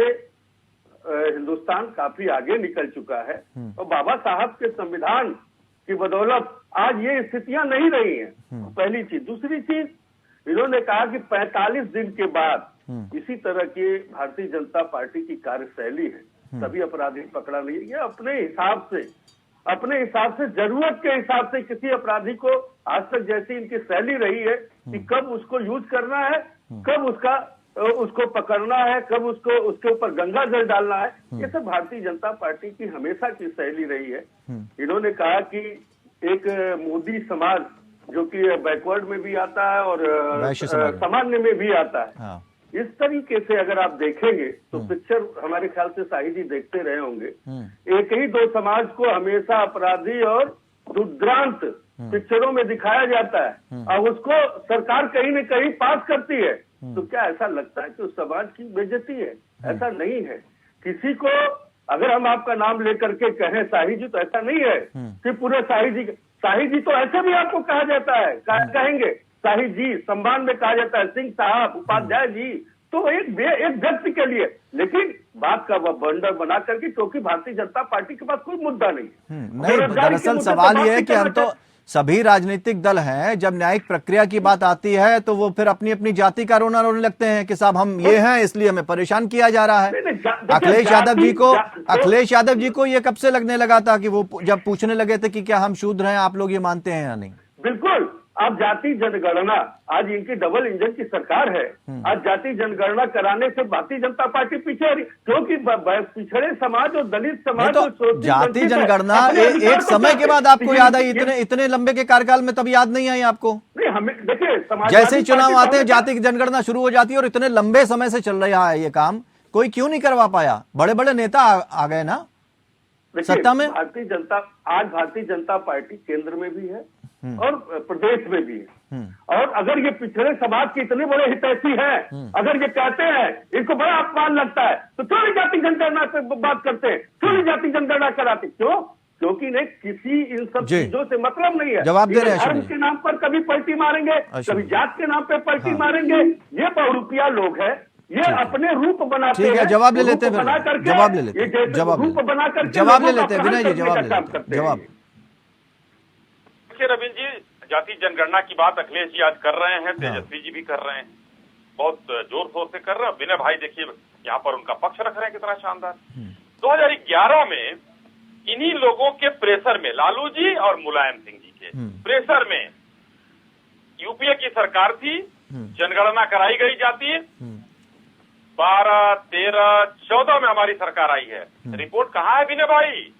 हिंदुस्तान काफी आगे निकल चुका है और बाबा साहब के संविधान की बदौलत आज ये स्थितियां नहीं रही हैं। पहली चीज। दूसरी चीज, इन्होंने कहा कि 45 दिन के बाद इसी तरह की भारतीय जनता पार्टी की कार्यशैली है, सभी अपराधी पकड़ा नहीं। ये अपने हिसाब से जरूरत के हिसाब से किसी अपराधी को आज तक जैसी इनकी शैली रही है कि कब उसको यूज करना है, कब उसको पकड़ना है, कब उसके ऊपर गंगा जल डालना है, ये सब भारतीय जनता पार्टी की हमेशा की शैली रही है। इन्होंने कहा कि एक मोदी समाज जो कि बैकवर्ड में भी आता है और सामान्य में भी आता है। हाँ। इस तरीके से अगर आप देखेंगे तो पिक्चर हमारे ख्याल से शाही जी देखते रहे होंगे। एक ही दो समाज को हमेशा अपराधी और दुर्दांत पिक्चरों में दिखाया जाता है और उसको सरकार कहीं न कहीं पास करती है। तो क्या ऐसा लगता है कि उस समाज की बेइज्जती है? ऐसा नहीं है। किसी को अगर हम आपका नाम लेकर के कहें शाही जी, तो ऐसा नहीं है कि पूरे शाही जी तो ऐसे भी आपको कहा जाता है, कहेंगे शाही जी, सम्मान में कहा जाता है सिंह साहब, उपाध्याय जी, तो एक व्यक्ति के लिए। लेकिन बात का बंडल बना करके, क्योंकि भारतीय जनता पार्टी के पास कोई मुद्दा नहीं। नहीं, दरअसल सवाल ये है कि हम तो सभी राजनीतिक दल हैं, जब न्यायिक प्रक्रिया की बात आती है तो वो फिर अपनी अपनी जाति का रोना रोने लगते हैं कि साहब हम ये हैं इसलिए हमें परेशान किया जा रहा है। अखिलेश यादव जी को ये कब से लगने लगा था कि वो जब पूछने लगे थे कि क्या हम शूद्र हैं, आप लोग ये मानते हैं या नहीं? बिल्कुल। आप जाति जनगणना, आज इनकी डबल इंजन की सरकार है, आज जाति जनगणना कराने से भारतीय जनता पार्टी पीछे आ रही, क्योंकि पिछड़े समाज और दलित समाज तो और जाति जनगणना एक समय के बाद आपको याद आई, इतने लंबे के कार्यकाल में तब याद नहीं आई आपको? नहीं, हमें देखिए, जैसे ही चुनाव आते हैं जाति की जनगणना शुरू हो जाती है, और इतने लंबे समय से चल रहा है ये काम, कोई क्यों नहीं करवा पाया? बड़े बड़े नेता आ गए ना सत्ता में। आज भारतीय जनता पार्टी केंद्र में भी है और प्रदेश में भी है, और अगर ये पिछड़े समाज के इतने बड़े हितैषी हैं, अगर ये कहते हैं, इनको बड़ा अपमान लगता है, तो क्यों नहीं जाति जनगणना पे बात करते हैं, क्यों नहीं जाति जनगणना कराते? क्यों? क्योंकि इन्हें किसी इन सब चीजों से मतलब नहीं है। जवाब दे रहे हैं। धर्म के नाम पर कभी पलटी मारेंगे, कभी जात के नाम पे पलटी मारेंगे। ये बहुरूपिया लोग हैं, ये अपने रूप बनाते हैं। ठीक है, जवाब ले लेते हैं, जवाब ले लेते हैं, जवाब बना करके जवाब ले लेते हैं विनय जी, जवाब ले लेते हैं, जवाब। रविंद्र जी, जाति जनगणना की बात अखिलेश जी आज कर रहे हैं, तेजस्वी जी भी कर रहे हैं, बहुत जोर शोर से कर रहे हैं। विनय भाई देखिए यहाँ पर उनका पक्ष रख रहे हैं, कितना शानदार। 2011 में इन्हीं लोगों के प्रेशर में, लालू जी और मुलायम सिंह जी के प्रेशर में यूपीए की सरकार थी, जनगणना कराई गई जाती, 12, 13, 14 में हमारी सरकार आई है। रिपोर्ट कहाँ है विनय भाई?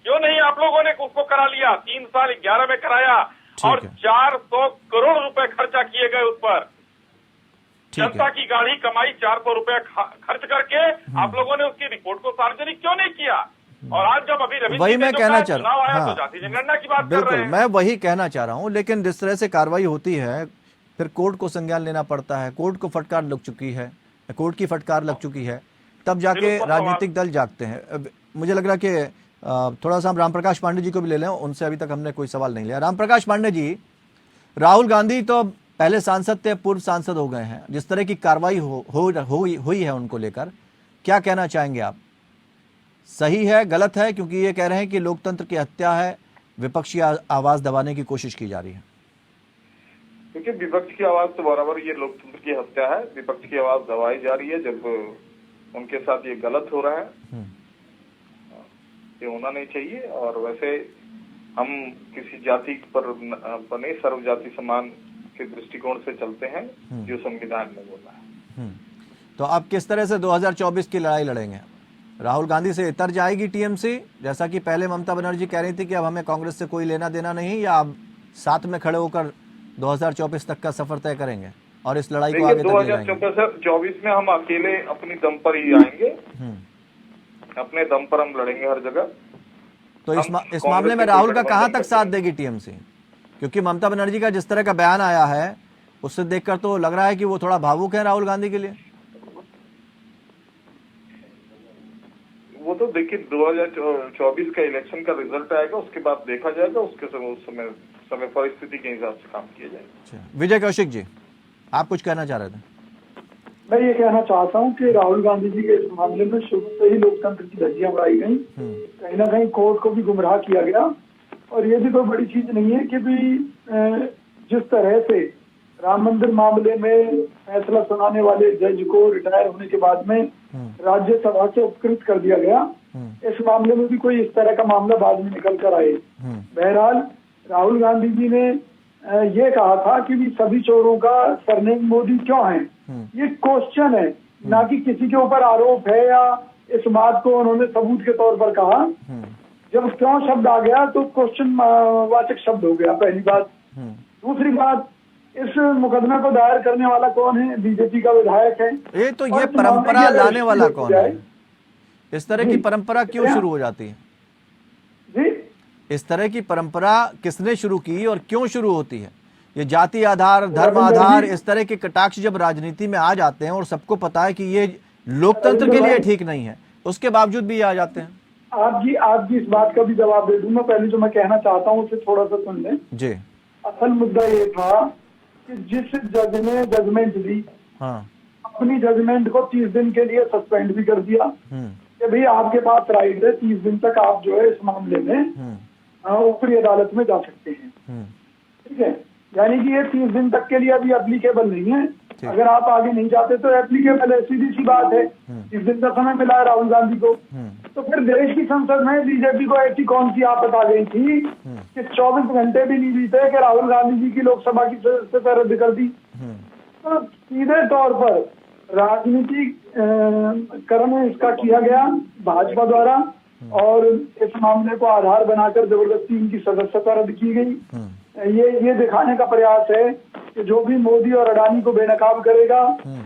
क्यों नहीं आप लोगों ने उसको करा लिया? 3 साल 11 में कराया और 400 करोड़ रुपए खर्चा किए गए उस पर। जनता की गाढ़ी कमाई 400 रुपए खर्च करके आप लोगों ने उसकी रिपोर्ट को सार्वजनिक क्यों नहीं किया? और आज जब अभी रविंद्र वही मैं कहना चाह रहा हूँ, तो जाति जनगणना की बात कर बिल्कुल रहे हैं। मैं वही कहना चाह रहा हूँ, लेकिन जिस तरह से कार्रवाई होती है फिर कोर्ट को संज्ञान लेना पड़ता है, कोर्ट को फटकार लग चुकी है, कोर्ट की फटकार लग चुकी है, तब जाके राजनीतिक दल जागते हैं। मुझे लग रहा है कि थोड़ा सा हम रामप्रकाश पांडे जी को भी ले लें, उनसे अभी तक हमने कोई सवाल नहीं लिया। रामप्रकाश पांडे जी, राहुल गांधी तो पहले सांसद थे, पूर्व सांसद हो गए हैं, जिस तरह की कार्रवाई हुई है उनको लेकर क्या कहना चाहेंगे आप? सही है, गलत है? क्योंकि ये कह रहे हैं कि लोकतंत्र की हत्या है, विपक्ष की आवाज दबाने की कोशिश की जा रही है। क्योंकि विपक्ष की आवाज तो बराबर ये लोकतंत्र की हत्या है, विपक्ष की आवाज दबाई जा रही है जब उनके साथ ये गलत हो रहा है, ये होना नहीं चाहिए। और वैसे हम किसी जाति पर बने सर्व जाति समान के दृष्टिकोण से चलते हैं जो संविधान में बोला है। तो आप किस तरह से 2024 की लड़ाई लड़ेंगे? राहुल गांधी से इतर जाएगी टीएमसी, जैसा कि पहले ममता बनर्जी कह रही थी कि अब हमें कांग्रेस से कोई लेना देना नहीं, या आप साथ में खड़े होकर 2024 तक का सफर तय करेंगे और इस लड़ाई को आगे तक ले जाएंगे? 2024 में हम अकेले अपनी दम पर ही आएंगे, अपने दम पर हम लड़ेंगे हर जगह। तो इस मामले में राहुल का कहां तक साथ देगी टीएमसी? क्योंकि ममता बनर्जी का जिस तरह का बयान आया है उससे देखकर तो लग रहा है कि वो थोड़ा भावुक है राहुल गांधी के लिए। वो तो देखिए 2024 का इलेक्शन का रिजल्ट आएगा, उसके बाद देखा जाएगा, उसके समय परिस्थिति के हिसाब से काम किया जाएगा। विजय कौशिक जी, आप कुछ कहना चाह रहे थे? मैं ये कहना चाहता हूँ कि राहुल गांधी जी के इस मामले में शुरू से ही लोकतंत्र की धज्जियां उड़ाई गई, कहीं ना कहीं कोर्ट को भी गुमराह किया गया। और ये भी कोई बड़ी चीज नहीं है कि भी जिस तरह से राम मंदिर मामले में फैसला सुनाने वाले जज को रिटायर होने के बाद में राज्यसभा से उपकृत कर दिया गया, इस मामले में भी कोई इस तरह का मामला बाद में निकल कर आए। बहरहाल राहुल गांधी जी ने ये कहा था कि भी सभी चोरों का सरनेम मोदी क्यों है, ये क्वेश्चन है, ना कि किसी के ऊपर आरोप है। या इस बात को उन्होंने सबूत के तौर पर कहा। जब क्यों शब्द आ गया तो क्वेश्चन वाचक शब्द हो गया, पहली बात। दूसरी बात, इस मुकदमे को दायर करने वाला कौन है? बीजेपी का विधायक है। ये तो ये परंपरा लाने वाला कौन है? इस तरह की परंपरा क्यों शुरू हो जाती है जी? इस तरह की परंपरा किसने शुरू की और क्यों शुरू होती है? ये जाति आधार, धर्म आधार, इस तरह के कटाक्ष जब राजनीति में आ जाते हैं और सबको पता है कि ये लोकतंत्र के लिए ठीक नहीं है, उसके बावजूद भी ये आ जाते हैं। आप जी इस बात का भी जवाब दे दूंगा। पहले जो मैं कहना चाहता हूँ उसे थोड़ा सा सुन लें जी। असल मुद्दा ये था कि जिस जज ने जजमेंट दी, अपनी जजमेंट को 30 दिन के लिए सस्पेंड भी कर दिया कि भाई आपके पास राइट है 30 दिन तक आप जो है इस मामले में ऊपरी अदालत में जा सकते हैं। ठीक है, यानी कि ये 30 दिन तक के लिए अभी एप्लीकेबल नहीं है। अगर आप आगे नहीं जाते तो एप्लीकेबल है, सीधी सी बात है। 30 दिन का समय मिला है राहुल गांधी को। तो फिर देश की संसद में बीजेपी को ऐसी कौन सी आफत आ गई थी कि 24 घंटे भी नहीं बीते कि राहुल गांधी जी की लोकसभा की सदस्यता रद्द कर दी। तो सीधे तौर पर राजनीतिक कर्म इसका किया गया भाजपा द्वारा और इस मामले को आधार बनाकर जबरदस्ती इनकी सदस्यता रद्द की गई। ये दिखाने का प्रयास है कि जो भी मोदी और अडानी को बेनकाब करेगा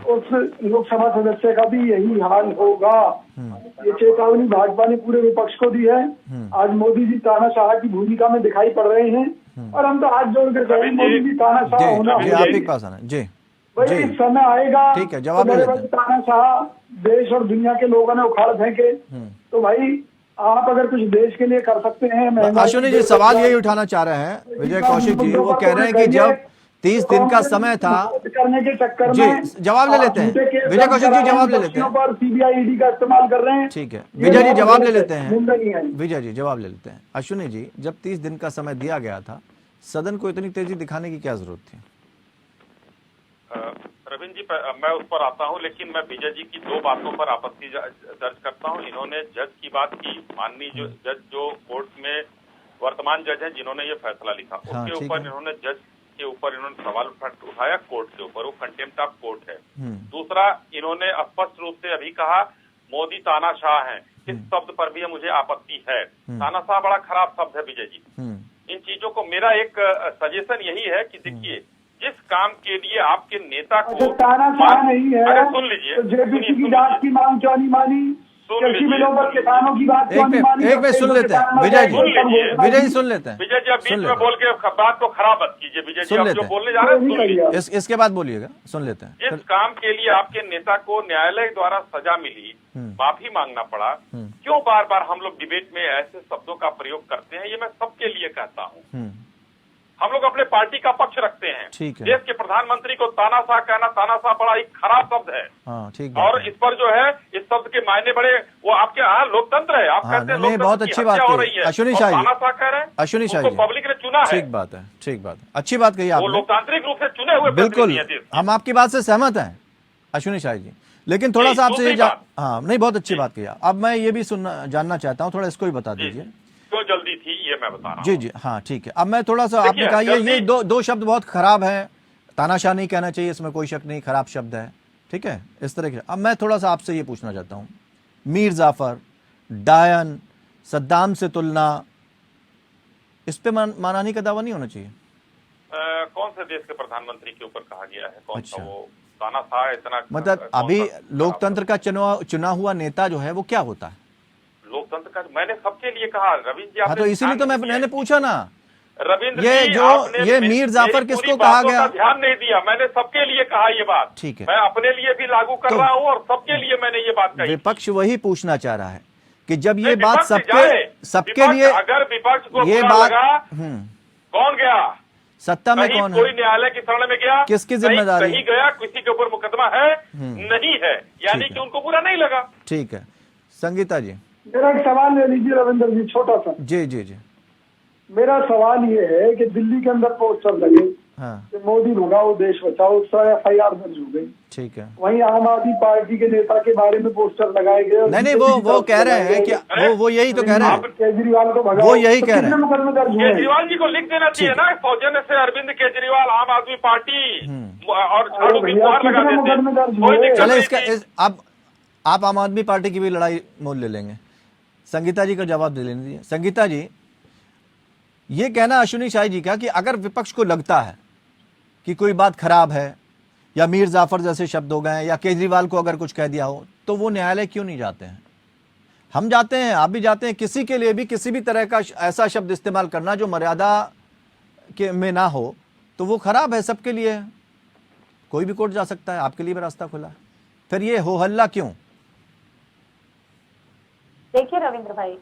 उस लोकसभा सदस्य का भी यही हाल होगा। ये चेतावनी भाजपा ने पूरे विपक्ष को दी है। आज मोदी जी तानाशाह की भूमिका में दिखाई पड़ रहे हैं और हम तो हाथ जोड़कर कह रहे हैं मोदी जी तानाशाह होना आप एक पास आना जी भाई, समय आएगा। ठीक है, जवाब ले लेते हैं। तानाशाह देश और दुनिया के लोगों ने उखाड़ फेंके तो भाई आप अगर कुछ देश के लिए कर सकते हैं। अश्विनी जी सवाल यही उठाना चाह रहे हैं विजय कौशिक जी, वो कह रहे हैं कि जब 30 दिन का समय था करने के चक्कर जी, में जवाब ले लेते हैं विजय कौशिक जी, जवाब ले लेते हैं। पर सीबीआई ईडी का इस्तेमाल कर रहे हैं। ठीक है विजय जी जवाब ले लेते हैं। जिंदगी है विजय जी जवाब ले लेते हैं। अश्विनी जी जब 30 दिन का समय दिया गया था सदन को इतनी तेजी दिखाने की क्या जरूरत थी? रविंद्र जी मैं उस पर आता हूं, लेकिन मैं विजय जी की 2 बातों पर आपत्ति दर्ज करता हूं। इन्होंने जज की बात की, माननीय जो जज जो कोर्ट में वर्तमान जज हैं जिन्होंने ये फैसला लिखा, उसके ऊपर इन्होंने जज के ऊपर इन्होंने सवाल उठाया कोर्ट के ऊपर, वो कंटेम्प्ट ऑफ कोर्ट है। दूसरा, इन्होंने स्पष्ट रूप से अभी कहा मोदी तानाशाह हैं, इस शब्द पर भी मुझे आपत्ति है। तानाशाह बड़ा खराब शब्द है विजय जी। इन चीजों को मेरा एक सजेशन यही है कि देखिए जिस काम के लिए आपके नेता को तानाशाह नहीं है, अरे सुन लीजिए, जेपीसी की जांच की मांग क्यों नहीं मानी, कृषि बिलों पर किसानों की बात क्यों नहीं मानी। एक मिनट सुन लेते हैं विजय जी, विजय जी सुन लेते हैं। विजय जी अब बीच में बोल के बात को खराब मत कीजिए। विजय जी आप जो बोलने जा रहे हैं सुन लीजिए, इसके बाद बोलिएगा, सुन लेते हैं। जिस काम के लिए आपके नेता को न्यायालय द्वारा सजा मिली, माफी मांगना पड़ा, क्यों बार बार हम लोग डिबेट में ऐसे शब्दों का प्रयोग करते हैं? ये मैं सबके लिए कहता हूँ। हम लोग अपने पार्टी का पक्ष रखते हैं। ठीक है। देश के प्रधानमंत्री को तानाशाह कहना, तानाशाह बड़ा एक खराब शब्द है। हाँ, ठीक और इस पर जो है इस शब्द के मायने बड़े वो आपके यहाँ लोकतंत्र है। आप कहते हैं नहीं, बहुत अच्छी बात हो रही है, अश्विनी शाह जी, तानाशाह कह रहे हैं, अश्विनी शाह जी पब्लिक ने चुना है। ठीक बात है, ठीक बात है, अच्छी बात कही वो आपने, लोकतांत्रिक रूप से चुने हुए बिल्कुल हम आपकी बात से सहमत हैं अश्विनी शाह जी। लेकिन थोड़ा सा आपसे हाँ नहीं, बहुत अच्छी बात कही। अब मैं ये भी जानना चाहता हूँ, थोड़ा इसको भी बता दीजिए क्यों जल्दी थी ये मैं बता रहा हूँ। जी जी हाँ ठीक है। अब मैं थोड़ा सा, आपने कहा ये दो शब्द बहुत खराब हैं, तानाशाह नहीं कहना चाहिए, इसमें कोई शक नहीं, खराब शब्द है, ठीक है इस तरह के। अब मैं थोड़ा सा आपसे ये पूछना चाहता हूँ, मीर जाफर, डायन, सद्दाम से तुलना, इस पे मानहानि का दावा नहीं होना चाहिए? कौन से देश के प्रधानमंत्री के ऊपर कहा गया है? कौन सा वो तानाशाह इतना? मतलब अभी लोकतंत्र का चुना हुआ नेता जो है वो क्या होता है? लोकतंत्र का मैंने सबके लिए कहा रविंद्र जी। हाँ तो इसीलिए तो मैंने पूछा ना रविंद्र ये जी, जो मीर जाफर किसको कहा गया? ध्यान नहीं दिया, मैंने सबके लिए कहा ये बात। ठीक है, मैं अपने लिए भी लागू कर रहा हूँ और सबके लिए मैंने ये बात कही। विपक्ष वही पूछना चाह रहा है कि जब ये बात सबके लिए, अगर विपक्ष को ये बात कौन गया सत्ता में, कौन कोई न्यायालय की शरण में गया? किसकी जिम्मेदारी? कहीं गया, किसी के ऊपर मुकदमा है नहीं है, यानी कि उनको बुरा नहीं लगा। ठीक है, संगीता जी मेरा एक सवाल ले लीजिए रविंद्र जी, छोटा सा। जी जी जी मेरा सवाल ये है कि दिल्ली के अंदर पोस्टर लगे कि मोदी भगाओ देश बचाओ, FIR दर्ज हो गई। ठीक है, वहीं आम आदमी पार्टी के नेता के बारे में पोस्टर लगाए गए। नहीं वो कह रहे हैं कि वो यही तो कह रहे हैं केजरीवाल को भगाओ, वो यही कह रहे हैं। मुकदमे दर्ज हुए। केजरीवाल जी को लिख देना चाहिए ना, सौजन्य से अरविंद केजरीवाल आम आदमी पार्टी और झाड़ू की गुहार लगा देते। चले इसका अब आप आम आदमी पार्टी की भी लड़ाई मोल ले लेंगे। संगीता जी का जवाब दे लेने दीजिए। संगीता जी, ये कहना अश्विनी शाह जी का कि अगर विपक्ष को लगता है कि कोई बात खराब है या मीर जाफर जैसे शब्द हो गए या केजरीवाल को अगर कुछ कह दिया हो, तो वो न्यायालय क्यों नहीं जाते हैं? हम जाते हैं, आप भी जाते हैं। किसी के लिए भी किसी भी तरह का ऐसा शब्द इस्तेमाल करना जो मर्यादा के में ना हो तो वो खराब है सबके लिए। कोई भी कोर्ट जा सकता है, आपके लिए भी रास्ता खुला है, फिर ये हो हल्ला क्यों? देखिए रविंद्र भाई,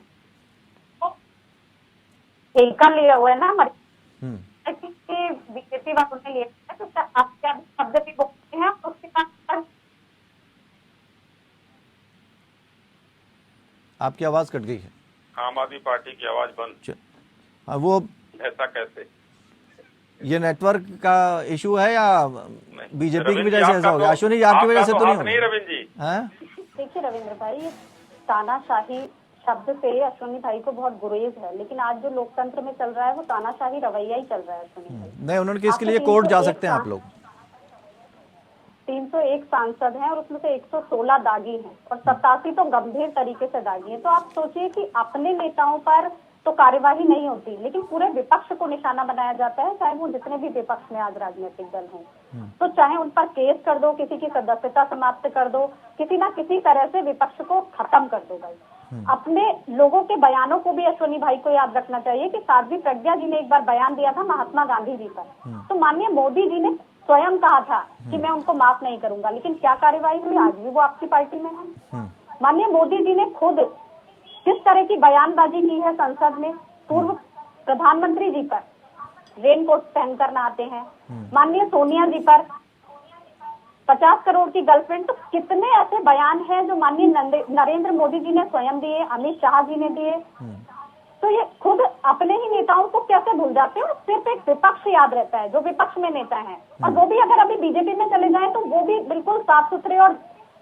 टीका लिया हुआ है ना बीजेपी वालों ने लिया है, तो आप क्या शब्द भी बोलते हैं उसके बाद। आपकी आवाज कट गई है। आम आदमी पार्टी की आवाज बंद। वो ऐसा कैसे? ये नेटवर्क का इशू है या बीजेपी की वजह से ऐसा हो गया? अश्विनी जी आपकी वजह से तो नहीं रविंद्र जी। देखिए रविंद्र भाई, तानाशाही शब्द से अश्विनी भाई को बहुत गुरेज है, लेकिन आज जो लोकतंत्र में चल रहा है वो तानाशाही रवैया ही चल रहा है अश्विनी भाई। नहीं, उन्होंने कि इसके लिए कोर्ट जा सकते हैं आप लोग। 301 सांसद हैं और उसमें से 116 दागी हैं और 87 तो गंभीर तरीके से दागी हैं। तो आप सोचिए कि अपने नेताओं पर तो कार्यवाही नहीं होती, लेकिन पूरे विपक्ष को निशाना बनाया जाता है, चाहे वो जितने भी विपक्ष में आज राजनीतिक दल हों। तो चाहे उन पर केस कर दो, किसी की सदस्यता समाप्त कर दो, किसी ना किसी तरह से विपक्ष को खत्म कर दो भाई। अपने लोगों के बयानों को भी अश्विनी भाई को याद रखना चाहिए कि साध्वी प्रज्ञा जी ने एक बार बयान दिया था महात्मा गांधी जी पर, तो माननीय मोदी जी ने स्वयं कहा था कि मैं उनको माफ नहीं करूंगा, लेकिन क्या कार्यवाही हुई? आज भी वो आपकी पार्टी में है। माननीय मोदी जी ने खुद किस तरह की बयानबाजी की है संसद में, पूर्व प्रधानमंत्री जी पर रेनकोट पहनकर नहाते हैं, माननीय सोनिया जी पर 50 करोड़ की गर्लफ्रेंड। तो कितने ऐसे बयान हैं जो माननीय नरेंद्र मोदी जी ने स्वयं दिए, अमित शाह जी ने दिए। तो ये खुद अपने ही नेताओं को कैसे भूल जाते हैं? सिर्फ एक विपक्ष याद रहता है जो विपक्ष में नेता हैं, और वो भी अगर अभी बीजेपी में चले जाएं तो वो भी बिल्कुल साफ सुथरे और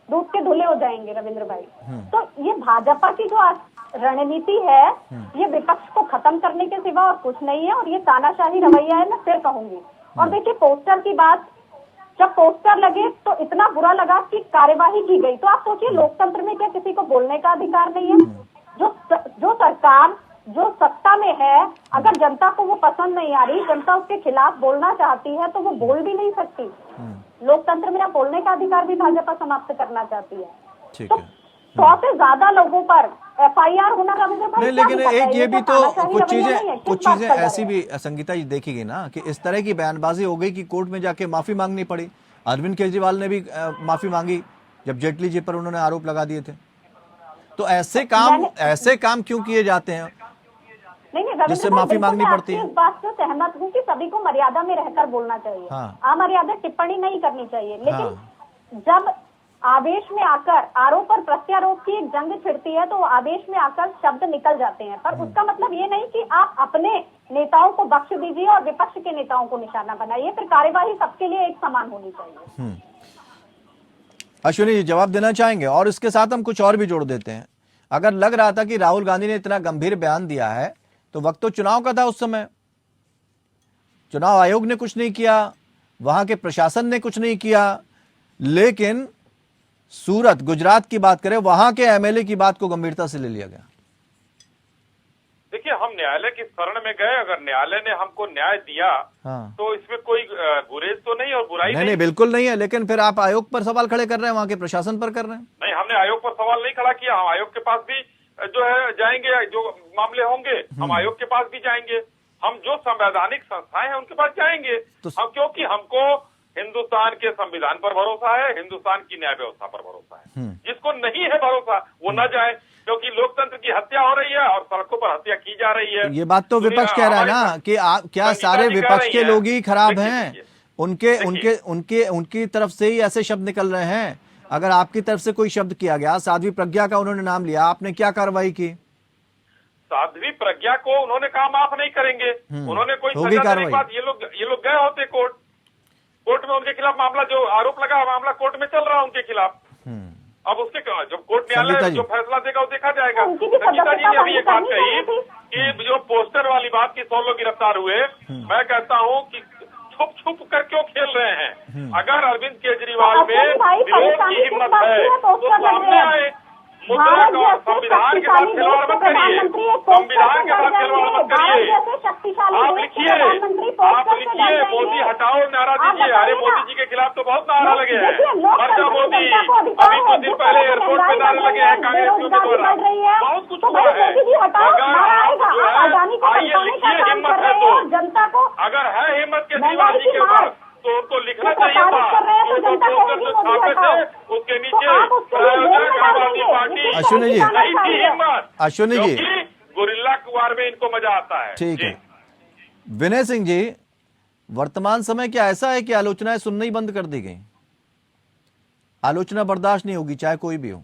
दूध के धुले हो जाएंगे रविंद्र भाई। तो ये भाजपा की जो रणनीति है ये विपक्ष को खत्म करने के सिवा और कुछ नहीं है, और ये तानाशाही रवैया है, मैं फिर कहूंगी। और देखिए पोस्टर की बात, जब पोस्टर लगे तो इतना बुरा लगा कि कार्यवाही की गई। तो आप सोचिए लोकतंत्र में क्या किसी को बोलने का अधिकार नहीं है? जो सरकार जो सत्ता में है, अगर जनता को वो पसंद नहीं आ रही, जनता उसके खिलाफ बोलना चाहती है तो वो बोल भी नहीं सकती। लोकतंत्र में बोलने का अधिकार भी भाजपा समाप्त करना चाहती है। ठीक तो है। 100 से ज्यादा लोगों पर FIR होना रविंद्र भाई नहीं, लेकिन क्या एक ये भी तो कुछ रवैया नहीं है? चीजें किस बात का डर ऐसी है? भी संगीता जी देखी गई ना कि इस तरह की बयानबाजी हो गई कि कोर्ट में जाके माफी मांगनी पड़ी। अरविंद केजरीवाल ने भी माफी मांगी जब जेटली जी पर उन्होंने आरोप लगा दिए थे। तो ऐसे काम क्यों किए जाते हैं नहीं, जिससे रविंद्र भाई, माफी बिल्कुल मांगनी मैं पड़ती आपकी है? इस बात से सहमत हूँ कि सभी को मर्यादा में रहकर बोलना चाहिए। हाँ। अमर्यादा टिप्पणी नहीं करनी चाहिए, लेकिन जब आवेश में आकर आरोप और प्रत्यारोप की एक जंग छिड़ती है तो आवेश में आकर शब्द निकल जाते हैं, पर उसका मतलब ये नहीं कि आप अपने नेताओं को बख्श दीजिए और विपक्ष के नेताओं को निशाना बनाइए। फिर कार्यवाही सबके लिए एक समान होनी चाहिए। अश्विनी जी जवाब देना चाहेंगे? और इसके साथ हम कुछ और भी जोड़ देते हैं। अगर लग रहा था कि राहुल गांधी ने इतना गंभीर बयान दिया है तो वक्त तो चुनाव का था, उस समय चुनाव आयोग ने कुछ नहीं किया, वहां के प्रशासन ने कुछ नहीं किया, लेकिन सूरत गुजरात की बात करें, वहां के MLA की बात को गंभीरता से ले लिया गया। देखिए, हम न्यायालय की शरण में गए, अगर न्यायालय ने हमको न्याय दिया तो इसमें कोई गुरेज तो नहीं और बुराई नहीं, बिल्कुल नहीं है। लेकिन फिर आप आयोग पर सवाल खड़े कर रहे हैं, वहां के प्रशासन पर कर रहे हैं। नहीं, हमने आयोग पर सवाल नहीं खड़ा किया। हम आयोग के पास भी जो है जाएंगे, जो मामले होंगे हम आयोग के पास भी जाएंगे। हम जो संवैधानिक संस्थाएं हैं उनके पास जाएंगे हम, क्योंकि हमको हिंदुस्तान के संविधान पर भरोसा है, हिंदुस्तान की न्याय व्यवस्था पर भरोसा है। जिसको नहीं है भरोसा वो न जाए, क्योंकि लोकतंत्र की हत्या हो रही है और सड़कों पर हत्या की जा रही है। ये बात तो विपक्ष कह रहा है ना कि क्या सारे विपक्ष के लोग ही खराब हैं? उनकी तरफ से ही ऐसे शब्द निकल रहे हैं। अगर आपकी तरफ से कोई शब्द किया गया, साध्वी प्रज्ञा का उन्होंने नाम लिया, आपने क्या कार्रवाई की? साध्वी प्रज्ञा को उन्होंने कहा माफ नहीं करेंगे, उन्होंने कोई सजा देने के बाद ये लोग गए होते कोर्ट में, उनके खिलाफ मामला जो आरोप लगा मामला कोर्ट में चल रहा है उनके खिलाफ। अब उसके जब कोर्ट न्यायालय जो फैसला देगा वो देखा जाएगा। संगीता जी ने अभी एक बात कही कि जो पोस्टर वाली बात की 100 लोग गिरफ्तार हुए, मैं कहता हूँ कि छुप कर क्यों खेल रहे हैं? अगर अरविंद केजरीवाल में विरोध की हिम्मत है तो सामने आए। मुद्रा का संविधान के साथ खिलवाड़ मत करिए, संविधान के साथ खिलवाड़ मत करिए। आप लिखिए मोदी हटाओ नारा दीजिए। अरे मोदी जी के खिलाफ तो बहुत नारा लगे हैं, मरजा मोदी। अभी कुछ दिन पहले एयरपोर्ट पे नारे लगे हैं कांग्रेसियों के द्वारा, बहुत कुछ हुआ है। अगर आप जो है आइए लिखिए, हिम्मत है तो, अगर है हिम्मत केजरीवाल जी के पास तो उनको लिखना चाहिए था। जो पोस्टर छापे थे उसके नीचे समाजवादी पार्टी अश्विनी जी, नहीं थी हिम्मत। अश्विनी जी, गुरिल्ला वार में इनको मजा आता है। ठीक है। विनय सिंह जी, वर्तमान समय क्या ऐसा है कि आलोचनाएं सुनना ही बंद कर दी गई? आलोचना बर्दाश्त नहीं होगी, चाहे कोई भी हो।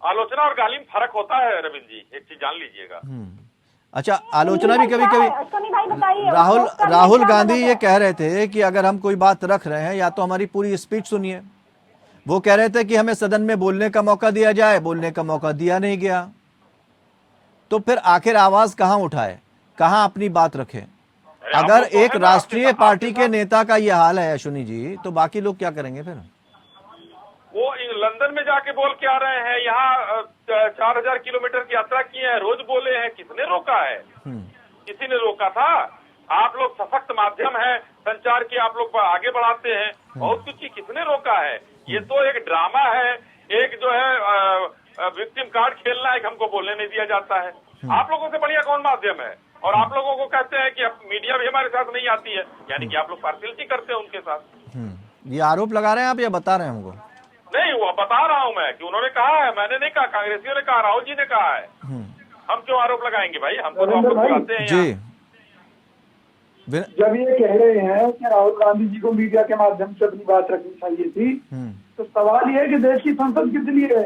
आलोचना और गाली में फर्क होता है रविंद्र जी, एक चीज जान लीजिएगा। अच्छा, आलोचना भी कभी कभी राहुल गांधी ये कह रहे थे कि अगर हम कोई बात रख रहे हैं या तो हमारी पूरी स्पीच सुनिए। वो कह रहे थे कि हमें सदन में बोलने का मौका दिया जाए, बोलने का मौका दिया नहीं गया। तो फिर आखिर आवाज कहाँ उठाए, कहाँ अपनी बात रखे? आप अगर लोग तो एक है ना, राष्ट्रीय आपके पार्टी के साथ- नेता का ये हाल है अश्विनी जी, तो बाकी लोग क्या करेंगे फिर? वो लंदन में जाके बोल के आ रहे हैं, यहाँ 4000 किलोमीटर की यात्रा की है, रोज बोले हैं, किसने रोका है? किसी ने रोका था? आप लोग सशक्त माध्यम है संचार की, आप लोग आगे बढ़ाते हैं, बहुत कुछ की किसने रोका है? ये तो एक ड्रामा है, एक जो है विक्टिम कार्ड खेलना है कि हमको बोलने नहीं दिया जाता है। आप लोगों से बढ़िया कौन माध्यम है? और आप लोगों को कहते हैं कि अब मीडिया भी हमारे साथ नहीं आती है, यानी कि आप लोग पार्शियलिटी करते हैं उनके साथ। ये आरोप लगा रहे हैं आप या बता रहे हैं हमको? नहीं, वो बता रहा हूं मैं कि उन्होंने कहा है, मैंने नहीं कहा, कांग्रेसियों ने कहा, राहुल जी ने कहा है। हम क्यों आरोप लगाएंगे भाई? हमको तो आप लोग बुलाते हैं यहाँ। जी जब ये कह रहे हैं कि राहुल गांधी जी को मीडिया के माध्यम से अपनी बात रखनी चाहिए थी, तो सवाल ये है कि देश की संसद किस लिए है?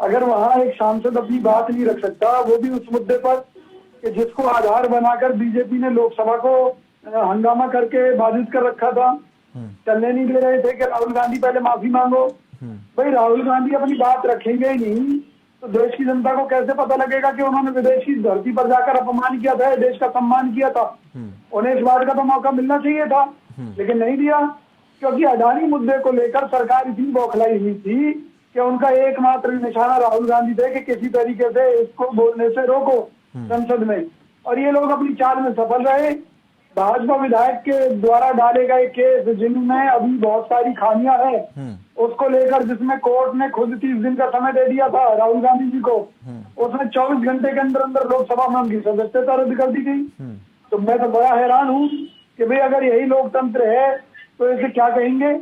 अगर वहाँ एक सांसद अपनी बात नहीं रख सकता, वो भी उस मुद्दे पर कि जिसको आधार बनाकर बीजेपी ने लोकसभा को हंगामा करके बाधित कर रखा था, चलने नहीं दे रहे थे कि राहुल गांधी पहले माफी मांगो। भाई राहुल गांधी अपनी बात रखेंगे ही नहीं तो देश की जनता को कैसे पता लगेगा कि उन्होंने विदेश की धरती पर जाकर अपमान किया था, देश का सम्मान किया था? उन्हें इस बात का तो मौका मिलना चाहिए था, लेकिन नहीं दिया, क्योंकि अडानी मुद्दे को लेकर सरकार इतनी बौखलाई हुई थी कि उनका एकमात्र निशाना राहुल गांधी थे कि किसी तरीके से इसको बोलने से रोको संसद में, और ये लोग अपनी चाल में सफल रहे। भाजपा विधायक के द्वारा डाले गए केस जिनमें अभी बहुत सारी खामियां हैं, उसको लेकर जिसमें कोर्ट ने खुद 30 दिन का समय दे दिया था राहुल गांधी जी को, उसमें 24 घंटे के अंदर अंदर लोकसभा में उनकी सदस्यता रद्द कर दी गई। तो मैं तो बड़ा हैरान हूँ कि भाई अगर यही लोकतंत्र है तो इसे क्या कहेंगे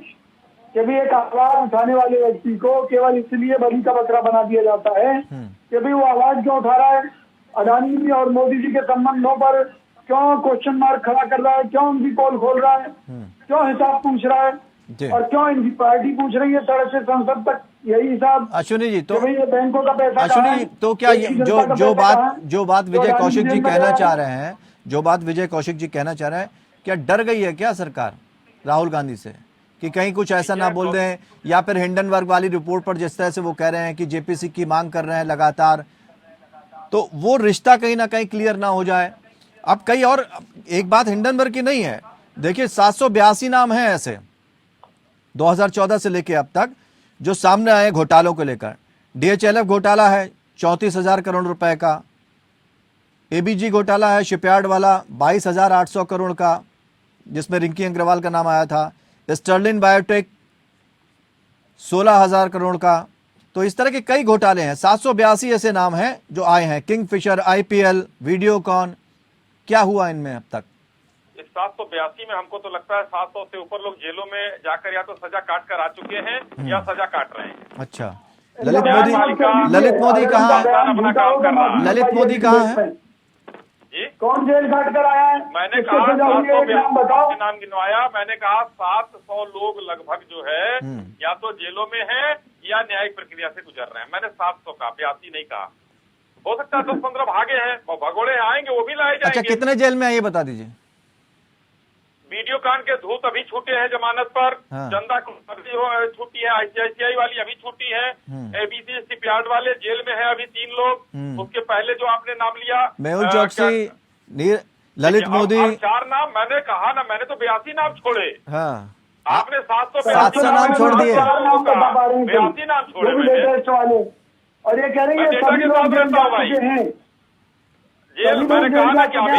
कि भाई एक आवाज उठाने वाले व्यक्ति को केवल इसलिए बलि का बकरा बना दिया जाता है कि भाई वो आवाज क्यों उठा रहा है, अडानी जी और मोदी जी के संबंधों पर क्यों क्वेश्चन मार्क खड़ा कर रहा है, क्यों उनकी पोल खोल रहा है, क्यों हिसाब पूछ रहा है, और क्यों इनकी पार्टी पूछ रही है सड़क से संसद तक यही हिसाब। अश्विनी जी तो ये बैंकों का पैसा अश्विनी जी तो क्या जो बात विजय कौशिक जी कहना चाह रहे हैं, जो बात विजय कौशिक जी कहना चाह रहे हैं, क्या डर गई है क्या सरकार राहुल गांधी से कि कहीं कुछ ऐसा ना बोल दें, या फिर हिंडनबर्ग वाली रिपोर्ट पर जिस तरह से वो कह रहे हैं कि जेपीसी की मांग कर रहे हैं लगातार, तो वो रिश्ता कहीं ना कहीं क्लियर ना हो जाए? अब कई और एक बात हिंडनबर्ग की नहीं है, देखिए 782 नाम हैं ऐसे 2014 से लेके अब तक जो सामने आए घोटालों को लेकर। डीएचएलएफ घोटाला है 34,000 करोड़ रुपए का, एबीजी घोटाला है शिपयार्ड वाला 22,800 करोड़ का जिसमें रिंकी अग्रवाल का नाम आया था, स्टर्लिन बायोटेक 16,000 करोड़ का। तो इस तरह के कई घोटाले हैं, 782 ऐसे नाम हैं जो आए हैं, किंगफिशर, आईपीएल, वीडियोकॉन। क्या हुआ इनमें अब तक? इस 782 में हमको तो लगता है 700 से ऊपर लोग जेलों में जाकर या तो सजा काट कर आ चुके हैं या सजा काट रहे हैं। अच्छा, ललित मोदी कहाँ अपना काम कर रहा है। ललित मोदी कहाँ है जी? कौन जेल काट कर आया है? मैंने किसको कहा सजा हुई है? एक नाम बताओ। 782 नाम गिनवाया, मैंने कहा 700 लोग लगभग जो है या तो जेलों में है या न्यायिक प्रक्रिया से गुजर रहे हैं। मैंने 700 कहा, 82 नहीं कहा। हो सकता है 10-15 भागे हैं, भगोड़े आएंगे, वो भी लाए अच्छा, जाएंगे। कितने जेल में है ये बता दीजिए। वीडियोकॉन के धूत अभी छूटे हैं जमानत पर, हाँ। चंदा छूटी है, आईसीआईसीआई वाली अभी छूटी है, एबीसी शिपयार्ड वाले जेल में है अभी 3 लोग। उसके पहले जो आपने नाम लिया मेहुल चौकसी, ललित मोदी, 4 नाम मैंने कहा ना, मैंने तो 82 नाम छोड़े। हाँ आपने 700 नाम छोड़ दिए। 82 नाम छोड़े मैंने। और ये कह रही मैं है डेटा सभी के लोग साथ जेल रहता हूँ जा भाई। चुके हैं। जेल मैंने कहा ना कि अभी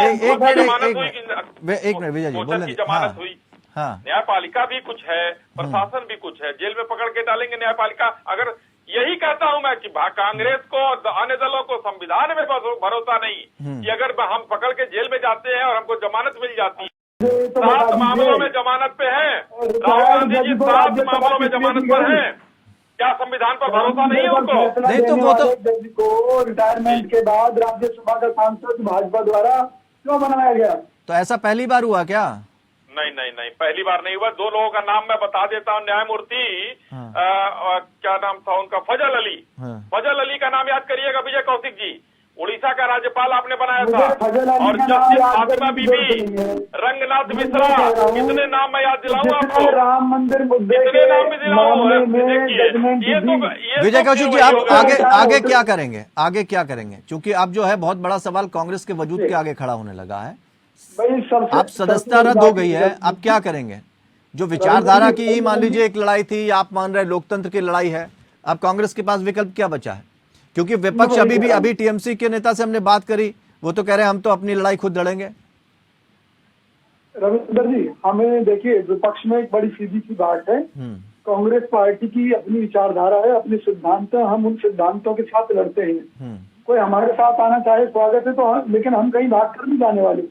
एक मिनट विजय जी बोल रहे जमानत हुई। हाँ न्यायपालिका भी कुछ है, प्रशासन भी कुछ है, जेल में पकड़ के डालेंगे न्यायपालिका। अगर यही कहता हूं मैं कि कांग्रेस को अन्य दलों को संविधान में भरोसा नहीं कि अगर हम पकड़ के जेल में जाते हैं और हमको जमानत मिल जाती है। 7 मामलों में जमानत पे है राहुल गांधी जी, 7 मामलों में जमानत पर है। क्या संविधान पर भरोसा नहीं है उनको? नहीं तो वो तो जज को रिटायरमेंट के बाद राज्यसभा का सांसद भाजपा द्वारा क्यों बनाया गया? तो ऐसा पहली बार हुआ क्या? नहीं, पहली बार नहीं हुआ। 2 लोगों का नाम मैं बता देता हूँ। न्यायमूर्ति क्या नाम था उनका, फजल अली। फजल अली का नाम याद करिएगा विजय कौशिक जी। उड़ीसा का राज्यपाल आपने बनाया मुझे था, फजल अली और का नाम जस्टिस याद फातिमा करने की बीबी, जरूरत नहीं है। रंगनाथ मैं मिश्रा, कह रहा हूं, कितने नाम मैं याद दिलाऊं जितने आपको, राम मंदिर मुद्दे कितने के नाम भी दिलाऊं। मामले में देखिए, जजमेंट ये तो दी। विजय कौशिक जी, फिर आप वही होगा। आगे क्या आगे होटल- क्या करेंगे, आगे क्या करेंगे? क्योंकि अब जो है बहुत बड़ा सवाल कांग्रेस के वजूद के आगे खड़ा होने लगा है। भाई सबसे आप सदस्यता सबसे रद्द बड़ी हो गई है, बात अब क्या करेंगे? जो विचारधारा की ही मान लीजिए एक लड़ाई थी, आप मान रहे लोकतंत्र की लड़ाई है, अब कांग्रेस के पास विकल्प क्या बचा है? क्योंकि विपक्ष अभी टीएमसी के नेता से हमने बात करी, वो तो कह रहे हैं हम तो अपनी लड़ाई खुद लड़ेंगे। रविंदर जी, हमें देखिए, विपक्ष में एक बड़ी सीधी सी बात है, कांग्रेस पार्टी की अपनी विचारधारा है, अपने सिद्धांत, हम उन सिद्धांतों के साथ लड़ते हैं। कोई हमारे साथ आना चाहे स्वागत है, तो लेकिन हम कहीं भाग कर नहीं जाने वाले।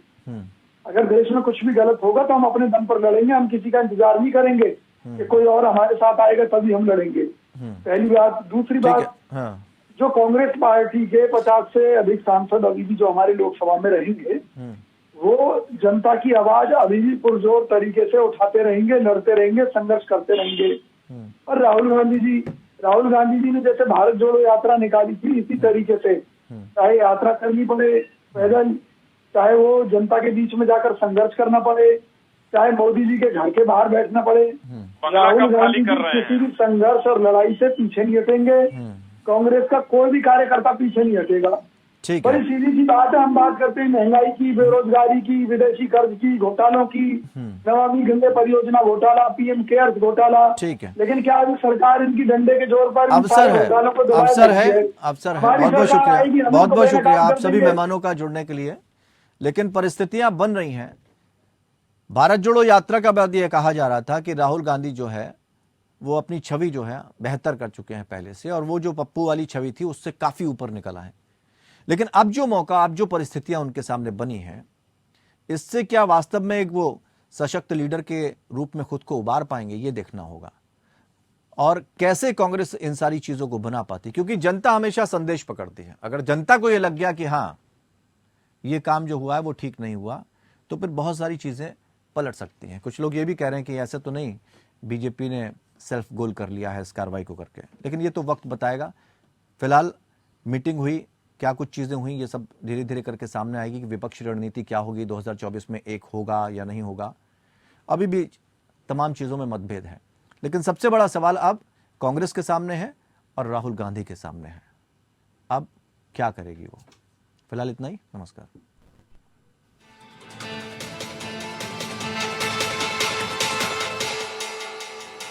अगर देश में कुछ भी गलत होगा तो हम अपने दम पर लड़ेंगे, हम किसी का इंतजार नहीं करेंगे कि कोई और हमारे साथ आएगा तभी हम लड़ेंगे। पहली बात। दूसरी बात, जो कांग्रेस पार्टी के 50 से अधिक सांसद अभी भी जो हमारे लोकसभा में रहेंगे, वो जनता की आवाज अभी भी पुरजोर तरीके से उठाते रहेंगे, लड़ते रहेंगे, संघर्ष करते रहेंगे। और राहुल गांधी जी ने जैसे भारत जोड़ो यात्रा निकाली थी, इसी तरीके से चाहे यात्रा करनी पड़े पैदल, चाहे वो जनता के बीच में जाकर संघर्ष करना पड़े, चाहे मोदी जी के घर के बाहर बैठना पड़े, राहुल गांधी जी किसी भी संघर्ष और लड़ाई से पीछे नहीं हटेंगे। कांग्रेस का कोई भी कार्यकर्ता पीछे नहीं हटेगा। ठीक है, बड़ी सीधी सी बात है। हम बात करते हैं महंगाई की, बेरोजगारी की, विदेशी कर्ज की, घोटालों की, नमामि गंगे परियोजना घोटाला, पीएम केयर्स घोटाला। ठीक है, लेकिन क्या अभी सरकार इनकी डंडे के जोर पर अवसर है, अवसर है। बहुत बहुत शुक्रिया, बहुत बहुत शुक्रिया आप सभी मेहमानों का जुड़ने के लिए। लेकिन परिस्थितियां बन रही हैं। भारत जोड़ो यात्रा का बाद यह कहा जा रहा था कि राहुल गांधी जो है वो अपनी छवि जो है बेहतर कर चुके हैं पहले से, और वो जो पप्पू वाली छवि थी उससे काफी ऊपर निकला है। लेकिन अब जो मौका, अब जो परिस्थितियां उनके सामने बनी हैं, इससे क्या वास्तव में एक वो सशक्त लीडर के रूप में खुद को उबार पाएंगे, ये देखना होगा। और कैसे कांग्रेस इन सारी चीजों को बना पाती, क्योंकि जनता हमेशा संदेश पकड़ती है। अगर जनता को यह लग गया कि हाँ ये काम जो हुआ है वो ठीक नहीं हुआ, तो फिर बहुत सारी चीजें पलट सकती हैं। कुछ लोग ये भी कह रहे हैं कि ऐसे तो नहीं, बीजेपी ने सेल्फ गोल कर लिया है इस कार्रवाई को करके, लेकिन ये तो वक्त बताएगा। फिलहाल मीटिंग हुई, क्या कुछ चीजें हुई, ये सब धीरे धीरे करके सामने आएगी कि विपक्षी रणनीति क्या होगी, 2024 में एक होगा या नहीं होगा। अभी भी तमाम चीजों में मतभेद है, लेकिन सबसे बड़ा सवाल अब कांग्रेस के सामने है और राहुल गांधी के सामने है। अब क्या करेगी वो? फिलहाल इतना ही, नमस्कार।